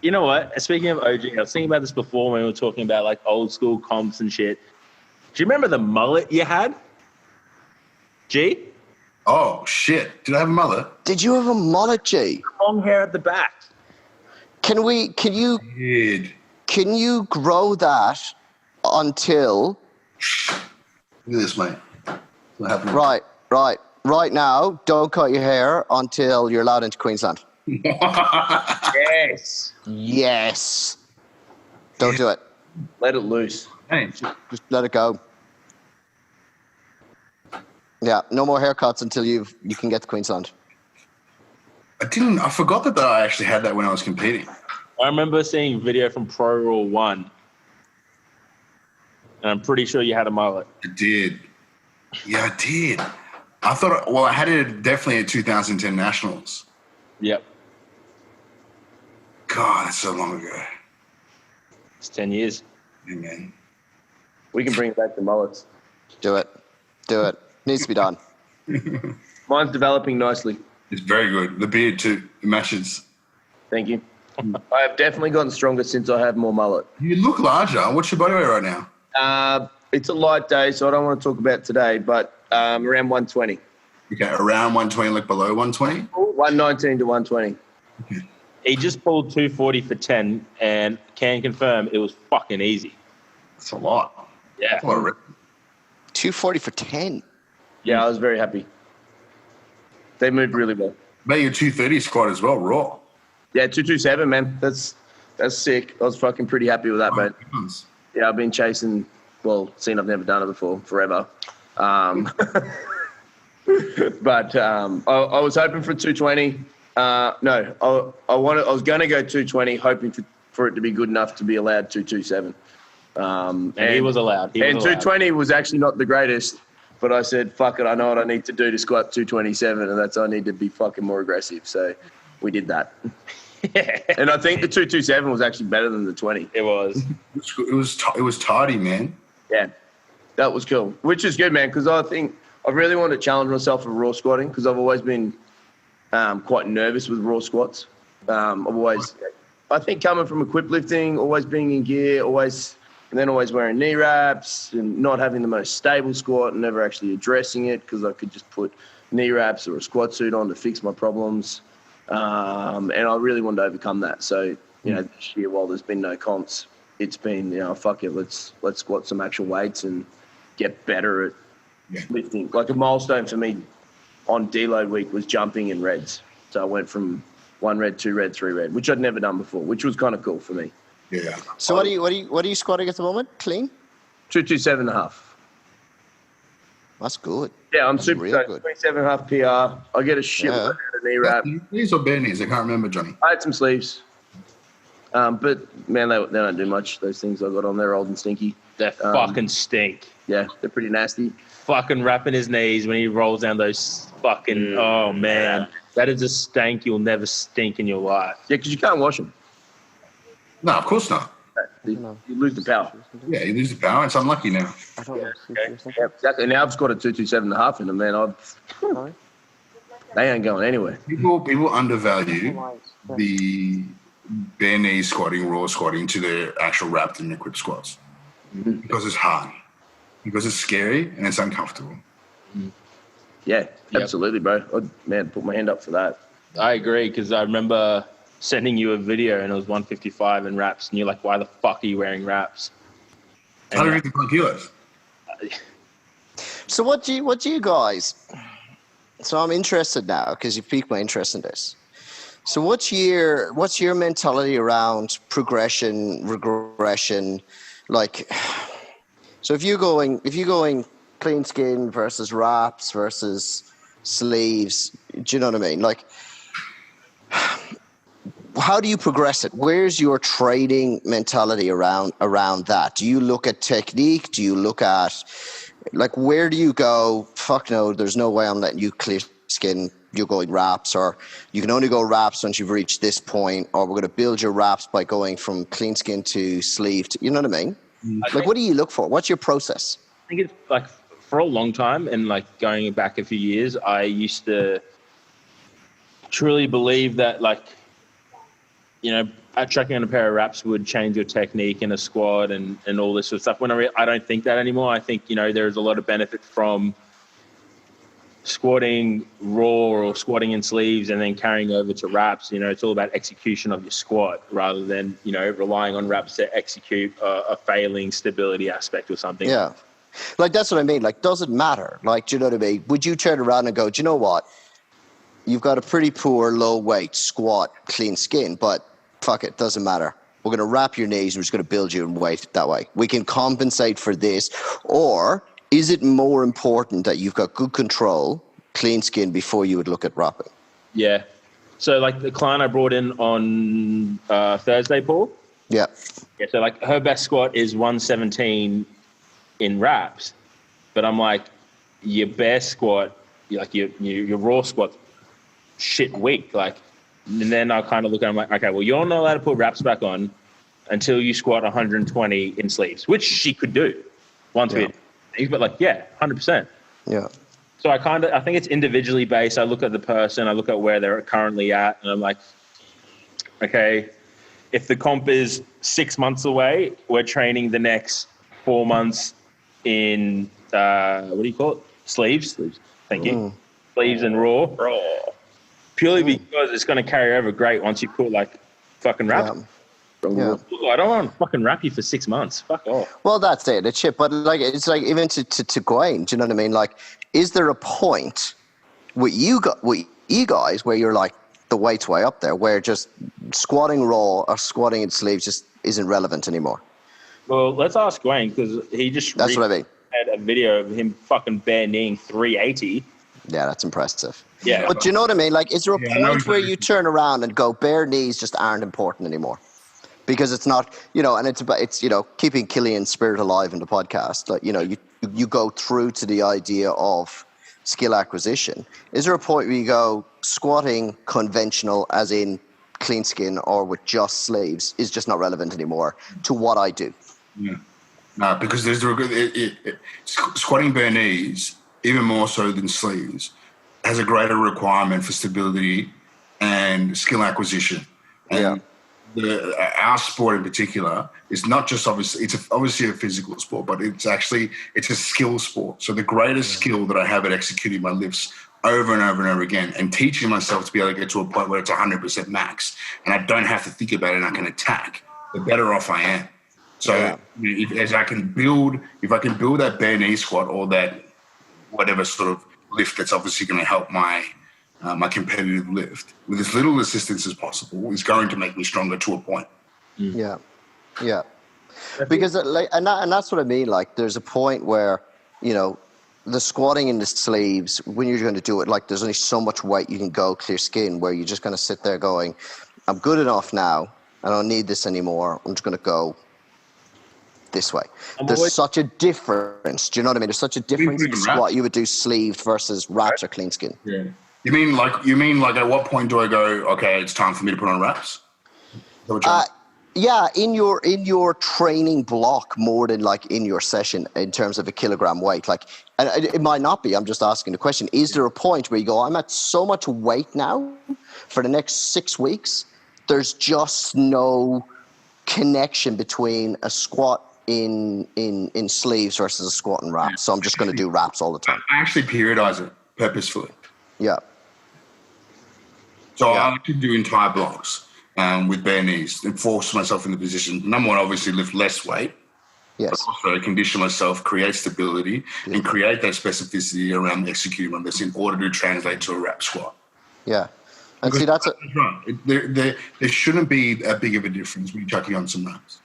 You know what? Speaking of OG, I was thinking about this before when we were talking about like old school comps and shit. Do you remember the mullet you had? G? Oh, shit. Did I have a mullet? Did you have a mullet, G? Long hair at the back. Can you Did. grow that until Look at this, mate. What happened? right now? Don't cut your hair until you're allowed into Queensland. Yes. Yes. Don't do it. Let it loose. Hey, Just let it go. Yeah, no more haircuts until you can get to Queensland. I forgot that I actually had that when I was competing. I remember seeing video from Pro Rule 1. And I'm pretty sure you had a mullet. I did. Yeah, I did. I had it definitely at 2010 Nationals. Yep. God, that's so long ago. It's 10 years. Yeah, man. We can bring it back to mullets. Do it. Needs to be done. Mine's developing nicely. It's very good. The beard, too. It matches. Thank you. I have definitely gotten stronger since I have more mullet. You look larger. What's your body weight right now? It's a light day, so I don't want to talk about today, but around 120. Okay, around 120, like below 120? 119 to 120. He just pulled 240 for 10 and can confirm it was fucking easy. That's a lot. Yeah. That's a lot of rep. 240 for 10. Yeah, I was very happy. They moved really well. Bet your 230 squat as well, raw. Yeah, 227, man. That's sick. I was fucking pretty happy with that, mate. Yeah, I've been chasing, seeing I've never done it before, forever. But I was hoping for 220. I was going to go 220, hoping for it to be good enough to be allowed 227. And he was allowed. 220 was actually not the greatest, but I said, fuck it, I know what I need to do to squat 227, and that's I need to be fucking more aggressive. So we did that. And I think the 227 was actually better than the 20. It was. It was tidy, man. Yeah, that was cool, which is good, man, because I think I really want to challenge myself for raw squatting because I've always been quite nervous with raw squats. I think coming from equip lifting, always being in gear, always wearing knee wraps and not having the most stable squat and never actually addressing it because I could just put knee wraps or a squat suit on to fix my problems. And I really wanted to overcome that. So, this year, while there's been no comps, it's been, fuck it, let's squat some actual weights and get better at lifting. Like a milestone for me on deload week was jumping in reds. So I went from 1 red, 2 red, 3 red, which I'd never done before, which was kind of cool for me. Yeah. So what are you squatting at the moment? Clean? 227.5. That's good. Yeah, I'm That's super real good. good. 27.5 PR. I get a shit out of knee wrap. Knees or bare knees? I can't remember, Johnny. I had some sleeves. But, man, they don't do much. Those things I got on there, old and stinky. They fucking stink. Yeah, they're pretty nasty. Fucking wrapping his knees when he rolls down those fucking, oh, man. That is a stank you'll never stink in your life. Yeah, because you can't wash them. No, of course not. You lose the power. Yeah, you lose the power. It's unlucky now. Yeah, exactly. Now I've squatted 227.5 in them, man. They ain't going anywhere. People undervalue the bare knee squatting, raw squatting to the actual wrapped and equipped squats because it's hard, because it's scary and it's uncomfortable. Yeah, absolutely, bro. Put my hand up for that. I agree because I remember sending you a video and it was 155 in wraps and you're like, why the fuck are you wearing wraps? 155 kilos. So what do you guys? So I'm interested now because you piqued my interest in this. So what's your mentality around progression, regression? Like, so if you're going clean skin versus wraps versus sleeves, do you know what I mean? Like, how do you progress it? Where's your training mentality around that? Do you look at technique? Do you look at, like, where do you go, fuck no, there's no way I'm letting you clear skin, you're going wraps, or you can only go wraps once you've reached this point, or we're going to build your wraps by going from clean skin to sleeve, you know what I mean? Like, what do you look for? What's your process? I think it's like for a long time and like going back a few years, I used to truly believe that tracking on a pair of wraps would change your technique in a squat and all this sort of stuff. I don't think that anymore. I think, there's a lot of benefit from squatting raw or squatting in sleeves and then carrying over to wraps. It's all about execution of your squat rather than, relying on wraps to execute a failing stability aspect or something. Yeah. Like, that's what I mean. Like, does it matter? Like, do you know what I mean? Would you turn around and go, do you know what? You've got a pretty poor low weight squat, clean skin, but fuck it, doesn't matter. We're going to wrap your knees and we're just going to build you in weight that way. We can compensate for this. Or is it more important that you've got good control, clean skin before you would look at wrapping? Yeah. So like the client I brought in on Thursday, Paul? Yeah. Yeah. So like her best squat is 117 in wraps. But I'm like, your best squat, like your raw squat, shit weak. Like, and then I kind of look at it, I'm like, okay, well, you're not allowed to put wraps back on until you squat 120 in sleeves, which she could do once we had, but like, 100%. Yeah. So I think it's individually based. I look at the person, I look at where they're currently at, and I'm like, okay, if the comp is 6 months away, we're training the next 4 months in what do you call it? Sleeves. Thank you. Sleeves and raw. Purely because it's going to carry over great once you put like fucking wrap. Yeah. I don't want to fucking wrap you for 6 months. Fuck off. Well, that's it. It's shit. But like, it's like even to Gawain, do you know what I mean? Like, is there a point with you guys where you're like the weight's way up there, where just squatting raw or squatting in sleeves just isn't relevant anymore? Well, let's ask Wayne because he just That's what I mean. had a video of him fucking bare kneeing 380. Yeah, that's impressive. Yeah. But do you know what I mean? Like, is there a I know point where you turn around and go, bare knees just aren't important anymore? Because it's not, and it's keeping Killian's spirit alive in the podcast. Like, you go through to the idea of skill acquisition. Is there a point where you go, squatting conventional, as in clean skin or with just sleeves, is just not relevant anymore to what I do? Yeah. No, because there's squatting bare knees, even more so than sleeves, has a greater requirement for stability and skill acquisition. And our sport in particular is not just obviously a physical sport, but it's a skill sport. So the greatest skill that I have at executing my lifts over and over and over again and teaching myself to be able to get to a point where it's 100% max and I don't have to think about it and I can attack, the better off I am. So if I can build that bare knee squat or that whatever sort of lift that's obviously going to help my competitive lift with as little assistance as possible is going to make me stronger to a point. Yeah. Because that's what I mean. Like, there's a point where, the squatting in the sleeves, when you're going to do it, like, there's only so much weight you can go clear skin where you're just going to sit there going, I'm good enough now. I don't need this anymore. I'm just going to go this way. There's such a difference. Do you know what I mean? There's such a difference in what you would do sleeved versus wraps or clean skin. Yeah. You mean like at what point do I go, okay, it's time for me to put on wraps? Yeah, in your training block more than like in your session in terms of a kilogram weight. Like, and it might not be. I'm just asking the question. Is there a point where you go, I'm at so much weight now for the next 6 weeks, there's just no connection between a squat in sleeves versus a squat and wraps. So I'm just going to do wraps all the time. I actually periodize it purposefully. Yeah. So I like to do entire blocks with bare knees and force myself in the position. Number one, obviously lift less weight. Yes. But also condition myself, create stability, and create that specificity around executing on this in order to translate to a wrap squat. Yeah. And because see, that's right. There shouldn't be a big of a difference when you're chucking on some wraps.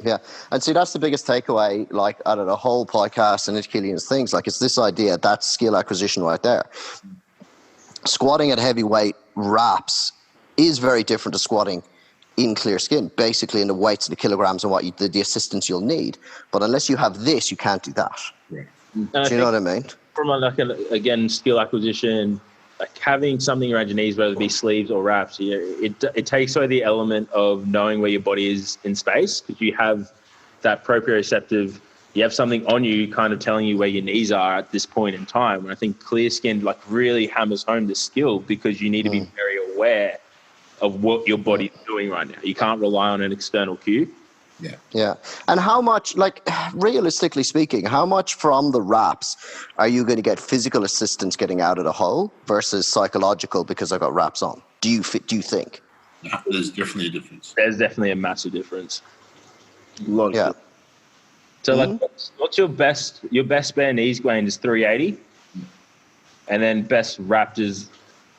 Yeah. And see, that's the biggest takeaway, like, out of the whole podcast and Killian's things. Like, it's this idea, that's skill acquisition right there. Squatting at heavyweight wraps is very different to squatting in clear skin, basically in the weights and the kilograms and the assistance you'll need. But unless you have this, you can't do that. Right. Do you know what I mean? From again, skill acquisition, like having something around your knees, whether it be sleeves or wraps, it takes away the element of knowing where your body is in space, because you have that proprioceptive, you have something on you kind of telling you where your knees are at this point in time. And I think clear skin like really hammers home the skill, because you need to be very aware of what your body's doing right now. You can't rely on an external cue. Yeah. And how much, like, realistically speaking, how much from the wraps are you going to get physical assistance getting out of the hole versus psychological because I've got wraps on? Do you think? Yeah, there's definitely a difference. There's definitely a massive difference. Yeah. So like, what's your best bare knees, Gawain, is 380, and then best wrapped is,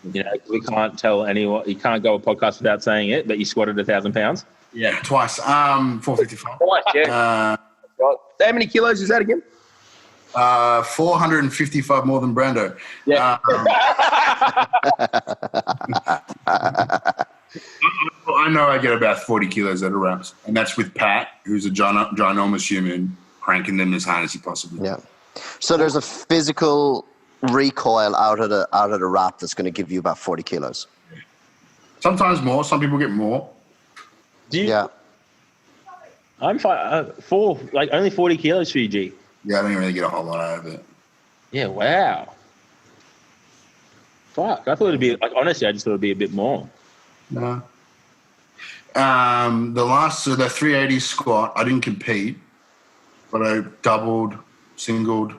we can't tell anyone, you can't go a podcast without saying it, but you squatted 1,000 pounds. Yeah, twice. 455. Twice, yeah. How many kilos is that again? 455 more than Brando. Yeah. I know I get about 40 kilos out of wraps, and that's with Pat, who's a ginormous human, cranking them as hard as he possibly can. Yeah. So there's a physical recoil out of the wrap that's going to give you about 40 kilos. Sometimes more. Some people get more. I'm only 40 kilos for you, G. Yeah, I don't really get a whole lot out of it. Yeah, wow. Fuck, I thought it'd be, like, honestly, I just thought it'd be a bit more. No. The 380 squat, I didn't compete. But I doubled, singled.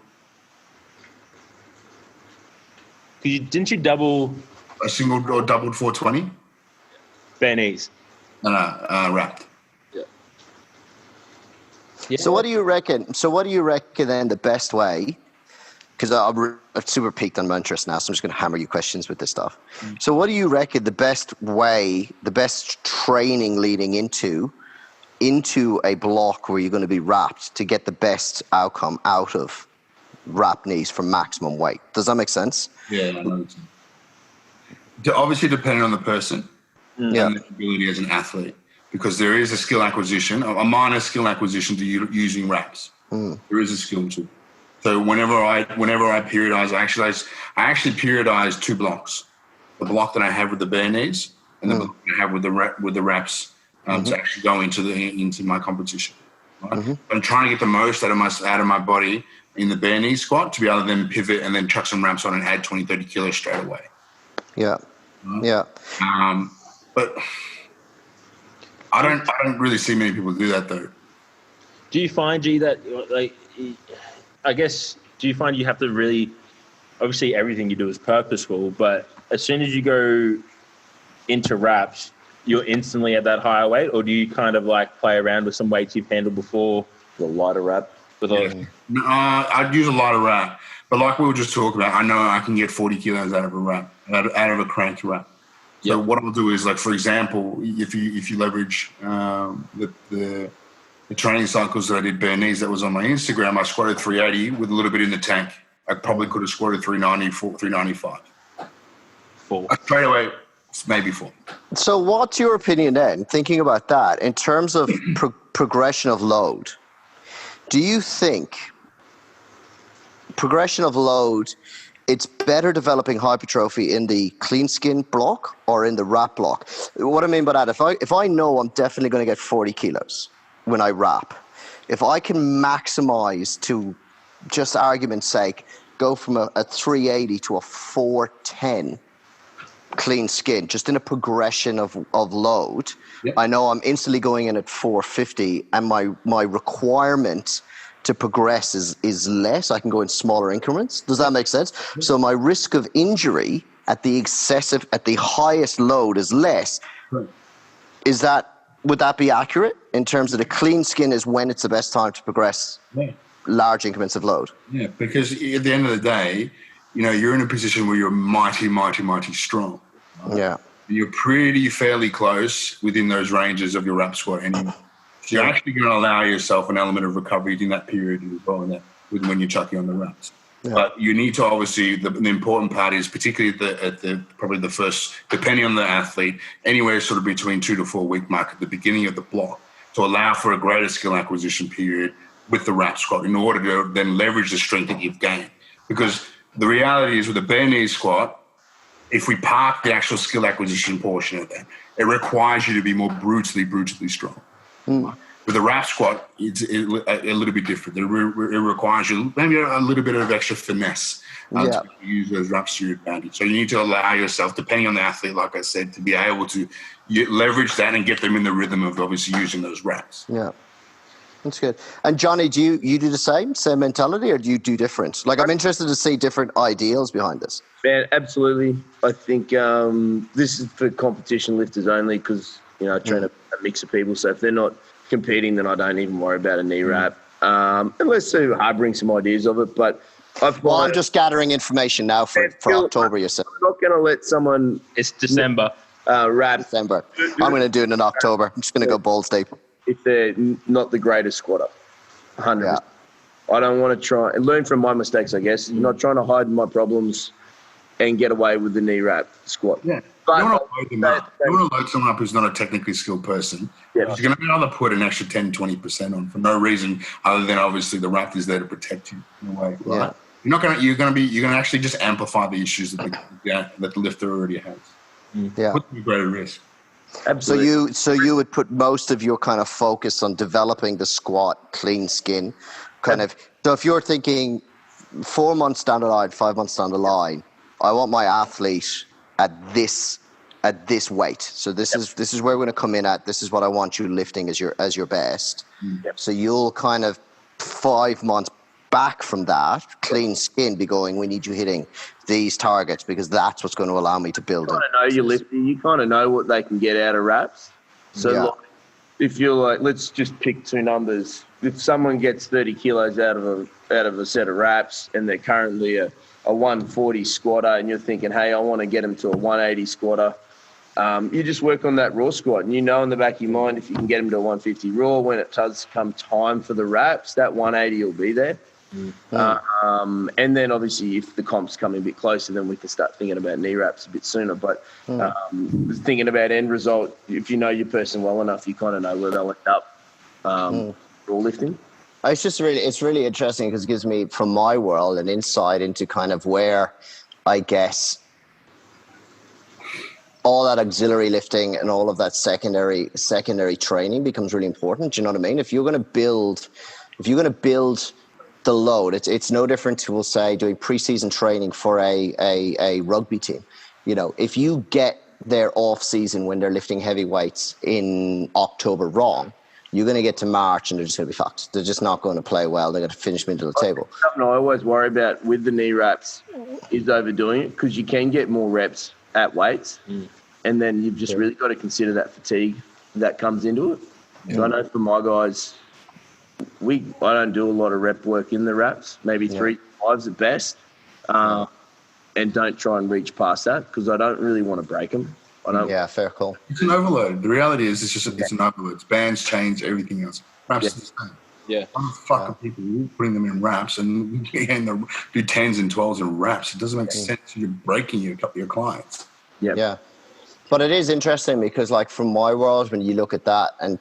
Didn't you double I singled or doubled 420. bare knees? No, wrapped. Yeah. So what do you reckon? So what do you reckon then the best way? Because I've super peaked on my interest now, so I'm just going to hammer you questions with this stuff. So what do you reckon the best way, the best training leading into a block where you're going to be wrapped to get the best outcome out of wrap knees for maximum weight? Does that make sense? Yeah, I know. Obviously, depending on the person and their ability as an athlete, because there is a skill acquisition, a minor skill acquisition to using wraps. There is a skill to it. So whenever I periodize, I actually periodize 2 blocks: the block that I have with the bare knees and the block that I have with the wraps to actually go into my competition. Right? I'm trying to get the most out of my body in the bare knee squat to be able to then pivot and then chuck some wraps on and add 20, 30 kilos straight away. Yeah. Right? Yeah. But I don't really see many people do that though. Do you find, G, that, like, I guess, do you find you have to really, obviously everything you do is purposeful, but as soon as you go into wraps, you're instantly at that higher weight, or do you kind of like play around with some weights you've handled before? The lighter wrap. I'd use a lot of wrap, but like we were just talking about, I know I can get 40 kilos out of a wrap, out of a crank wrap. So what I'll do is, like, for example, if you leverage the training cycles that I did bare knees that was on my Instagram, I squatted 380 with a little bit in the tank. I probably could have squatted 390, 395. 4. Straight away, maybe 4. So what's your opinion then, thinking about that, in terms of progression of load? Do you think progression of load, it's better developing hypertrophy in the clean skin block or in the wrap block? What I mean by that, if I know I'm definitely going to get 40 kilos when I wrap, if I can maximize, to just argument's sake, go from a 380 to a 410 clean skin, just in a progression of load, I know I'm instantly going in at 450, and my requirement to progress is less. I can go in smaller increments. Does that make sense? So my risk of injury at the highest load is less. Would that be accurate in terms of the clean skin is when it's the best time to progress large increments of load? Yeah, because at the end of the day, you're in a position where you're mighty, mighty, mighty strong. Yeah. You're fairly close within those ranges of your wrap squat anyway. So you're actually going to allow yourself an element of recovery in that period as well, when you're chucking on the wraps. Yeah. But you need to, obviously, the important part is, particularly probably the first, depending on the athlete, anywhere sort of between 2 to 4 week mark at the beginning of the block, to allow for a greater skill acquisition period with the wrap squat in order to then leverage the strength that you've gained. Because the reality is, with the bare knee squat, if we park the actual skill acquisition portion of that, it requires you to be more brutally strong. With the wrap squat, it's a little bit different. It requires you maybe a little bit of extra finesse to use those wraps to your advantage. So you need to allow yourself, depending on the athlete, like I said, to be able to leverage that and get them in the rhythm of obviously using those wraps. Yeah. That's good. And Johnny, do you do the same mentality, or do you do different? Like, I'm interested to see different ideals behind this. Man, absolutely. I think this is for competition lifters only, because I train a mix of people. So if they're not competing, then I don't even worry about a knee wrap, unless I bring some ideas of it. But I'm just gathering information now for October. You said I'm not going to let someone. It's December. Wrap. December. I'm going to do it in October. I'm just going to go balls deep. If they're not the greatest squatter, 100%. Yeah. I don't want to try and learn from my mistakes, I guess. I'm not trying to hide my problems and get away with the knee wrap squat. Yeah. But you want to load them up. You want to load someone up who's not a technically skilled person. Yeah. You're going to be able to put an extra 10, 20% on for no reason other than obviously the wrap is there to protect you in a way. Right? Yeah. You're going to actually just amplify the issues that the lifter already has. Yeah. Put them at greater risk. Absolutely. So you would put most of your kind of focus on developing the squat clean skin kind of. So if you're thinking 4 months down the line, 5 months down the line, I want my athlete at this weight. So this is where we're going to come in at. This is what I want you lifting as your best. So you'll kind of 5 months back from that, clean skin, be going, we need you hitting these targets because that's what's going to allow me to build it. You kind of know your lifting. You kind of know what they can get out of reps. So like, if you're like, let's just pick two numbers. If someone gets 30 kilos out of a set of reps and they're currently a 140 squatter and you're thinking, hey, I want to get them to a 180 squatter, you just work on that raw squat. And you know in the back of your mind, if you can get them to a 150 raw, when it does come time for the reps, that 180 will be there. And then obviously if the comp's coming a bit closer, then we can start thinking about knee wraps a bit sooner. But thinking about end result, if you know your person well enough, you kind of know where they'll end up raw lifting. It's really interesting because it gives me, from my world, an insight into kind of where, I guess, all that auxiliary lifting and all of that secondary training becomes really important. Do you know what I mean? If you're going to build the load, it's no different to, we'll say, doing preseason training for a rugby team. You know, if you get their off season when they're lifting heavy weights in October wrong, you're going to get to March and they're just going to be fucked. They're just not going to play well. They're going to finish middle of the table. Something I always worry about with the knee wraps is overdoing it, because you can get more reps at weights, and then you've just really got to consider that fatigue that comes into it. So I know for my guys, I don't do a lot of rep work in the wraps, maybe 3 to 5s at best, and don't try and reach past that because I don't really want to break them. Yeah, fair call. It's an overload. The reality is it's an overload. Bands change, everything else. Wraps are the same. Yeah. Why the fuck are people putting them in wraps and do 10s and 12s in wraps? It doesn't make sense. You're breaking your clients. Yeah. But it is interesting because, like, from my world, when you look at that and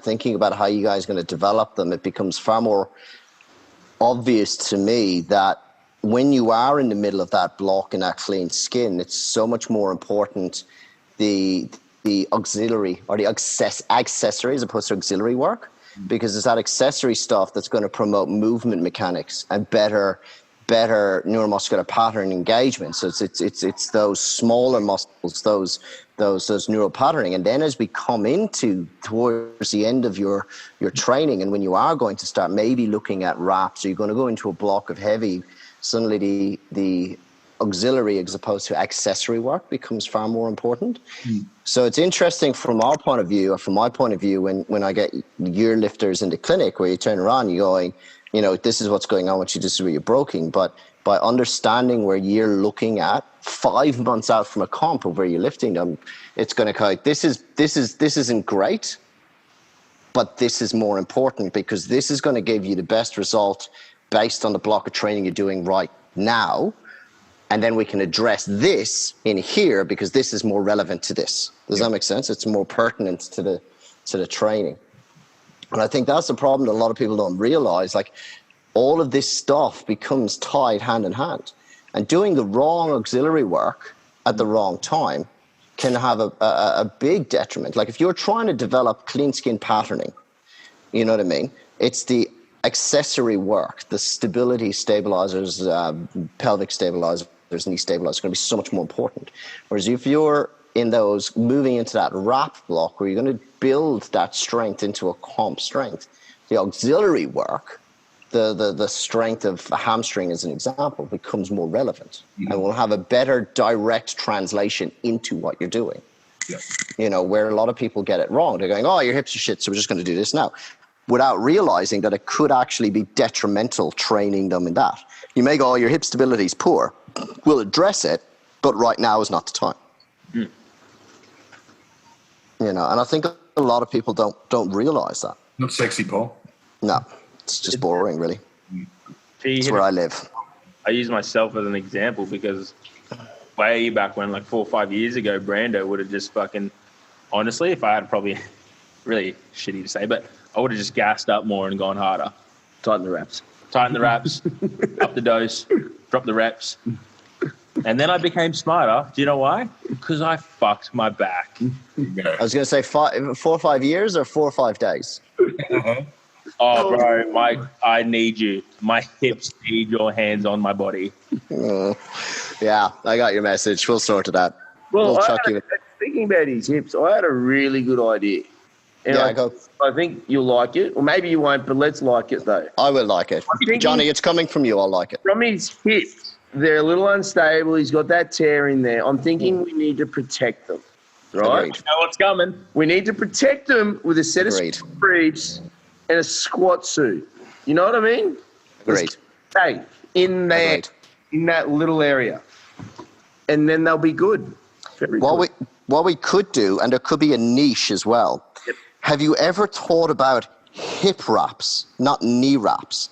thinking about how you guys are going to develop them, it becomes far more obvious to me that when you are in the middle of that block in that clean skin, it's so much more important the auxiliary or the accessory as opposed to auxiliary work, because it's that accessory stuff that's going to promote movement mechanics and better neuromuscular pattern engagement. So it's those smaller muscles, those neural patterning. And then as we come into towards the end of your training, and when you are going to start maybe looking at wraps, or you're going to go into a block of heavy, suddenly the auxiliary as opposed to accessory work becomes far more important. So it's interesting from our point of view, or from my point of view, when I get your lifters in the clinic where you turn around, you're going, you know, this is what's going on with you, this is where you're broken. But by understanding where you're looking at 5 months out from a comp of where you're lifting them, it's going to go, this isn't great, but this is more important because this is going to give you the best result based on the block of training you're doing right now. And then we can address this in here because this is more relevant to this. Does that make sense? It's more pertinent to the training. And I think that's the problem that a lot of people don't realize. Like, all of this stuff becomes tied hand in hand. And doing the wrong auxiliary work at the wrong time can have a big detriment. Like, if you're trying to develop clean skin patterning, you know what I mean? It's the accessory work, the stability stabilizers, pelvic stabilizers, knee stabilizers, going to be so much more important. Whereas if you're in those, moving into that wrap block where you're going to build that strength into a comp strength, the auxiliary work, the strength of a hamstring as an example, becomes more relevant and will have a better direct translation into what you're doing. You know, where a lot of people get it wrong. They're going, oh, your hips are shit, so we're just going to do this now, without realizing that it could actually be detrimental training them in that. You may go, oh, your hip stability is poor. We'll address it, but right now is not the time. You know, and I think a lot of people don't realize that. Not sexy, Paul. No, it's just boring, really. It's where I live. I use myself as an example because way back when, like 4 or 5 years ago, Brando would have just fucking, honestly, if I had probably really shitty to say, but I would have just gassed up more and gone harder. Tighten the wraps, up the dose, drop the reps. And then I became smarter. Do you know why? Because I fucked my back. I was going to say 4 or 5 years or 4 or 5 days. Oh, bro, I need you. My hips need your hands on my body. Yeah, I got your message. We'll sort it out. Well, we'll chuck you. Speaking about his hips, I had a really good idea. And Yeah, go. I think you'll like it, or maybe you won't, but let's like it though. I will like it. thinking- Johnny, it's coming from you. I'll like it. From his hips, they're a little unstable. He's got that tear in there. I'm thinking we need to protect them, right? Agreed. Know what's coming? We need to protect them with a set Agreed. of briefs and a squat suit. You know what I mean? Great. Stay in there, Agreed. in that little area, and then they'll be good. Very good. What we could do, and there could be a niche as well. Yep. Have you ever thought about hip wraps, not knee wraps?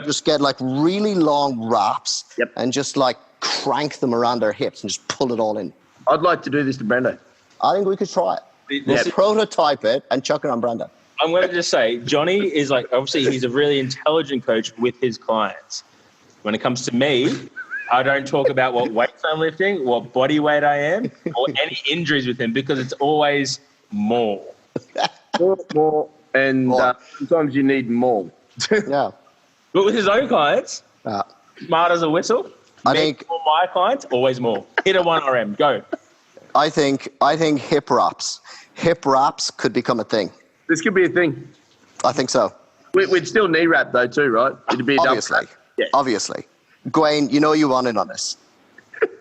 Just get like really long wraps Yep. and just like crank them around their hips and just pull it all in. I'd like to do this to Brendo. I think we could try it. We'll prototype it and chuck it on Brenda. I'm going to just say, Johnny is like, obviously, he's a really intelligent coach with his clients. When it comes to me, I don't talk about what weights I'm lifting, what body weight I am, or any injuries with him because it's always more. More, and More. sometimes you need more. Yeah. But with his own clients, smart as a whistle. I Me, think- for my clients, always more. Hit a 1RM, go. I think hip wraps could become a thing. This could be a thing. I think so. We'd still knee wrap though too, right? It'd be a double Obviously. wrap. Yeah. Obviously. Gawain, you know you want in on this.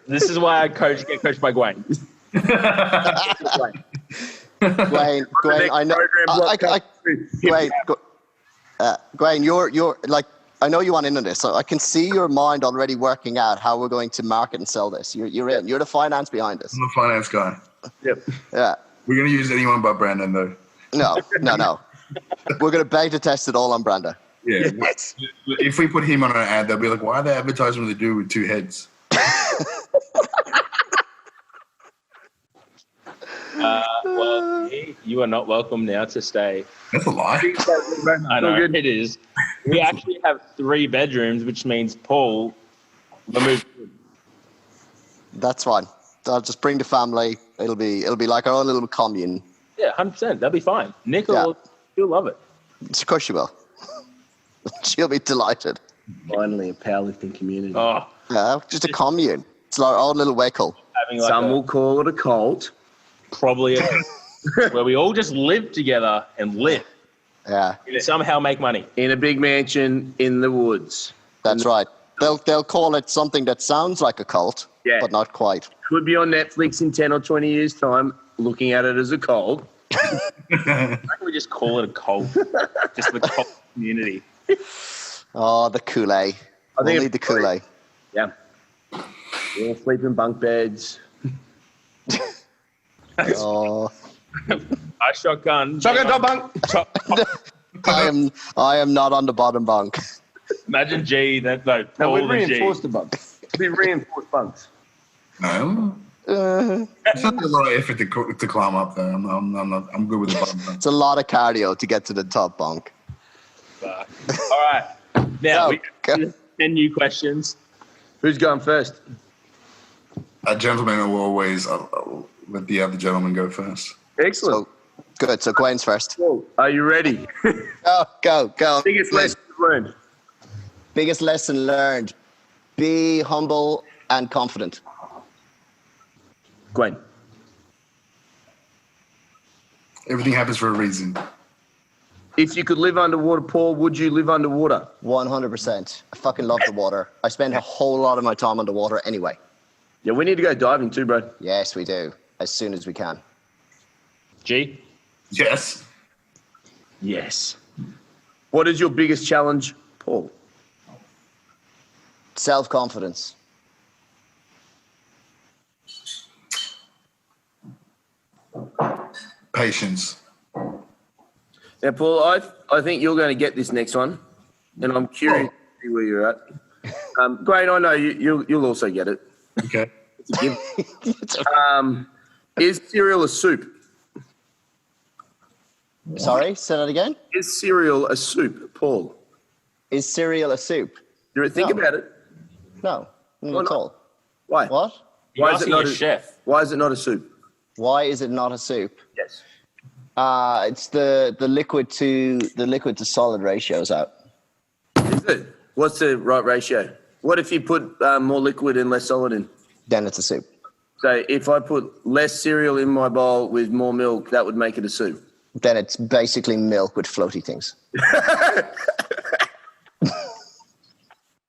This is why I get coached by Gawain. Gawain, I know. Gawain, you're like, I know you want in on this, so I can see your mind already working out how we're going to market and sell this. You're in. You're the finance behind this. I'm a finance guy. Yep. Yeah. We're going to use anyone but Brandon, though. No. We're going to beta test it all on Branda. Yeah. If we put him on an ad, they'll be like, why are they advertising with a dude with two heads? Well, you are not welcome now to stay. That's a lie. I know it is. We actually have 3 bedrooms, which means Paul removed. That's fine. I'll just bring the family. It'll be like our own little commune. Yeah, 100%. That'll be fine. Nick will he'll love it. Of course she will. She'll be delighted. Finally, a powerlifting community. Oh, Yeah, just a commune. It's like our own little vehicle. having like Some will call it a cult. probably where we all just live together and live. Yeah, And somehow make money. In a big mansion in the woods. that's right. They'll call it something that sounds like a cult, Yeah. but not quite. Could be on Netflix in 10 or 20 years' time, looking at it as a cult. Why don't we just call it a cult? Just the cult community. Oh, the Kool-Aid. I think We'll need the Kool-Aid. Yeah. We all sleep in bunk beds. Oh, I shotgun. Shotgun top bunk. I am not on the bottom bunk. Imagine G, that no, No, Paul we'd and G. reinforce the bunks. We reinforce bunks. No. It's not a lot of effort to climb up there. I'm good with the bottom. It's a lot of cardio to get to the top bunk. Fuck. All right. Now, we Go. have 10 new questions. Who's going first? A gentleman will always let the other gentleman go first. Excellent. So good. So Gwen's first. Cool. Are you ready? Go. Biggest lesson you've learned. Biggest lesson learned: be humble and confident. Gwen. Everything happens for a reason. If you could live underwater, Paul, would you live underwater? 100%. I fucking love the water. I spend a whole lot of my time underwater anyway. Yeah, we need to go diving too, bro. Yes, we do. As soon as we can. G. Yes. Yes. What is your biggest challenge, Paul? Self-confidence. Patience. Now, Paul, I think you're going to get this next one, and I'm curious to see where you're at. Great, I know you'll also get it. Okay. It's a given. Is cereal a soup? Sorry, say that again. Is cereal a soup, Paul? Is cereal a soup? Think No. about it. No, not Why at not? all. Why? What? You're Why is it asking not a a- chef. Why is it not a soup? Why is it not a soup? Yes. It's the liquid to solid ratios out. Is it? What's the right ratio? What if you put more liquid and less solid in? Then it's a soup. So if I put less cereal in my bowl with more milk, that would make it a soup. then it's basically milk with floaty things.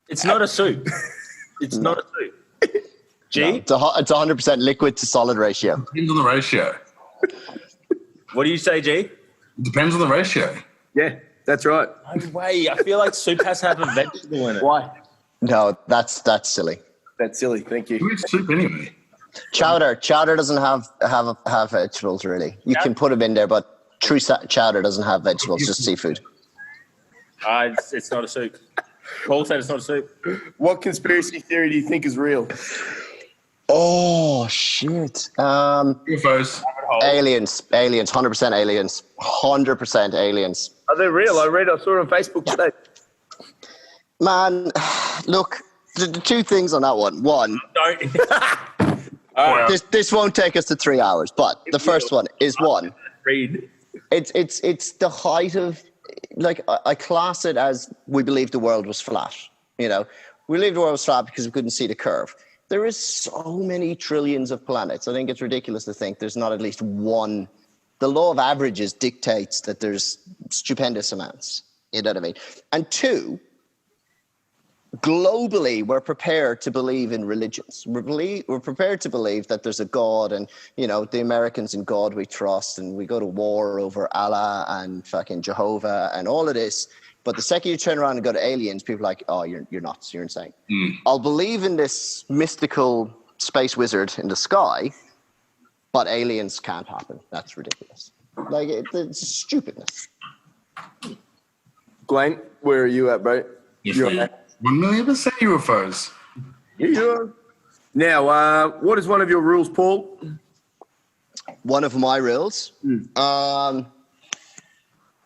It's not a soup. It's not a soup. G? No, it's 100% liquid to solid ratio. Depends on the ratio. What do you say, G? It depends on the ratio. Yeah, that's right. No way. I feel like soup has to have a vegetable in it. Why? No, that's silly. That's silly. Thank you. Who eats soup anyway? Chowder doesn't have vegetables really. You can put them in there, but true chowder doesn't have vegetables, just seafood. It's not a soup. Paul said it's not a soup. What conspiracy theory do you think is real? Oh shit! UFOs. Aliens, 100% aliens, 100% aliens. Are they real? I saw it on Facebook today. Man, look, the two things on that one. One, Don't. this won't take us to 3 hours, but the first one is one. Read. It's the height of, like, I class it as we believe the world was flat. You know, we believed the world was flat because we couldn't see the curve. There is so many trillions of planets. I think it's ridiculous to think there's not at least one. The law of averages dictates that there's stupendous amounts. You know what I mean? And two, globally, we're prepared to believe in religions. We're prepared to believe that there's a God, and, you know, the Americans in God we trust, and we go to war over Allah and fucking Jehovah and all of this. But the second you turn around and go to aliens, people are like, oh, you're nuts, you're insane. I'll believe in this mystical space wizard in the sky, but aliens can't happen. That's ridiculous. Like, it's stupidness. Glenn, where are you at, bro? You're at 1,000,000% UFOs. Yeah. Now, what is one of your rules, Paul? One of my rules,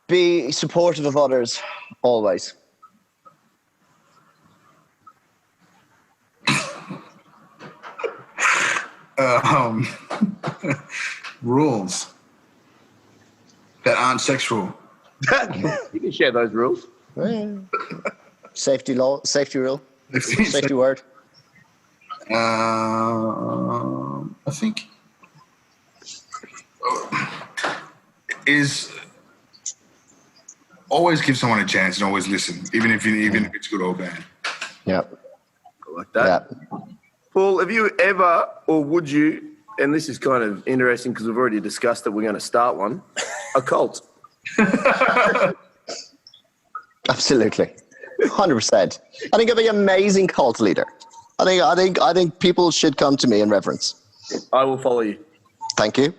be supportive of others, always. Rules that aren't sexual. You can share those rules. Safety law, safety rule, safety word. I think is always give someone a chance and always listen, even if it's good or bad. Yeah. I like that. Yeah. Paul, have you ever, or would you, and this is kind of interesting because we've already discussed that we're going to start one, a cult? Absolutely. 100%. I think I'd be an amazing cult leader. I think people should come to me in reverence. I will follow you. Thank you.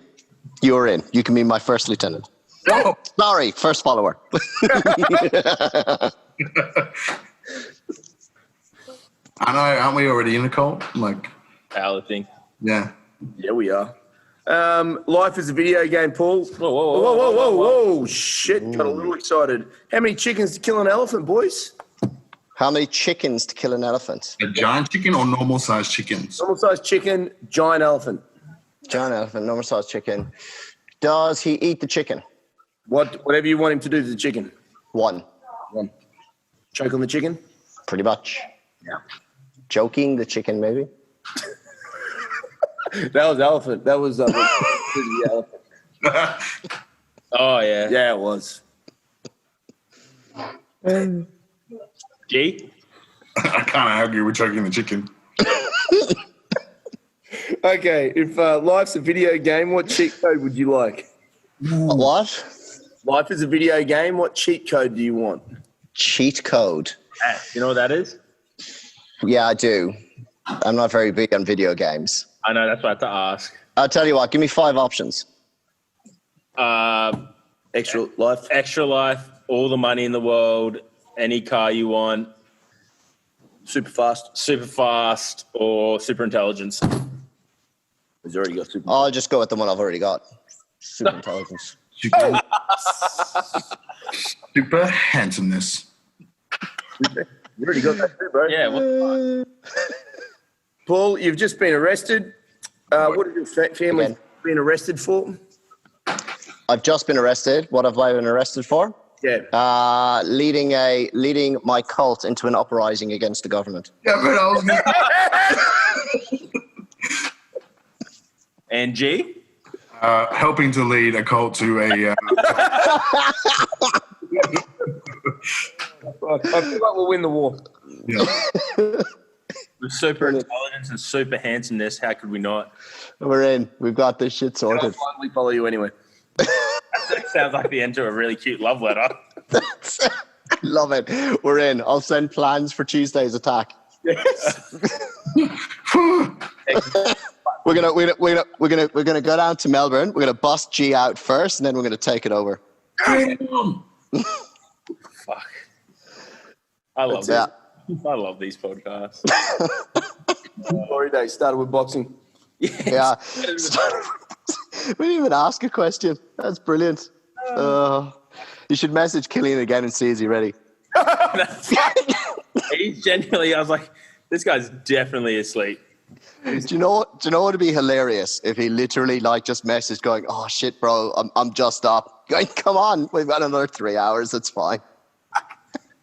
You're in. You can be my first lieutenant. Oh. Sorry, first follower. I know, aren't we already in a cult? Like, Power thing. yeah. Yeah, we are. Life is a video game, Paul. Whoa. Shit, got a little excited. How many chickens to kill an elephant, boys? How many chickens to kill an elephant? A giant chicken or normal sized chickens? Normal sized chicken, giant elephant. Giant elephant, normal sized chicken. Does he eat the chicken? Whatever you want him to do to the chicken. One. Choke on the chicken? Pretty much. Yeah. Joking the chicken, maybe? That was elephant. That was the elephant. Oh, yeah. Yeah, it was. G? I can't argue with choking the chicken. Okay, if life's a video game, what cheat code would you like? What? Life is a video game, what cheat code do you want? Cheat code. You know what that is? Yeah, I do. I'm not very big on video games. I know, that's what I had to ask. I'll tell you what, give me 5 options. Extra life, all the money in the world, any car you want, super fast, or super intelligence. He's already got super. I'll just go with the one I've already got. Super intelligence. Super handsomeness. You already got that too, bro. Yeah, what the fuck? Paul, you've just been arrested. What have your family Again. been arrested for? I've just been arrested. What have I been arrested for? Yeah. Leading my cult into an uprising against the government. Yeah, but I was And G? Helping to lead a cult to a. I feel like we'll win the war. Yeah. With super intelligence and super handsomeness, how could we not? We're in. We've got this shit I'll sorted. finally follow you anyway. That sounds like the end to a really cute love letter. Love it. We're in. I'll send plans for Tuesday's attack. We're gonna go down to Melbourne. We're gonna bust G out first, and then we're gonna take it over. Fuck. I love Yeah. I love these podcasts. Glory day started with boxing. Yeah. We didn't even ask a question. That's brilliant. You should message Killian again and see is he ready. He's genuinely, I was like, this guy's definitely asleep. Do you know what would be hilarious if he literally like just messaged going, "Oh shit, bro, I'm just up." Going, "Come on, we've got another 3 hours. It's fine."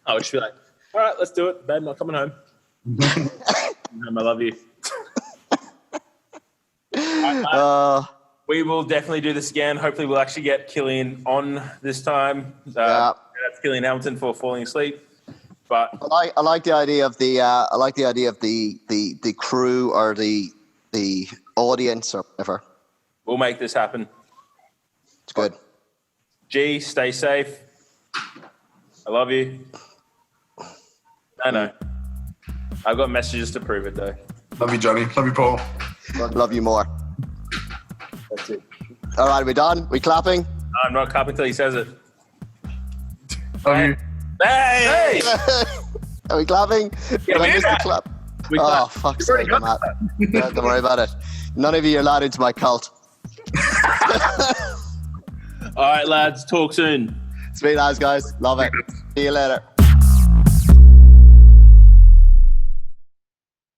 I would just be like, all right, let's do it. Babe, I'm not coming home. I love you. We will definitely do this again. Hopefully we'll actually get Killian on this time. That's Killian Hamilton for falling asleep. But I like the idea of the the crew or the audience or whatever. we'll make this happen. It's good. G, stay safe. I love you. No. I've got messages to prove it though. Love you, Johnny. Love you, Paul. Love you more. That's it. All right, we done? We clapping? I'm not clapping until he says it. Love you. Hey! Are we clapping? Did I miss the clap? We Oh, clap. fuck's sake, I'm out. Yeah, don't worry about it. None of you are allowed into my cult. All right, lads. Talk soon. Sweet as, guys. Love it. See you later.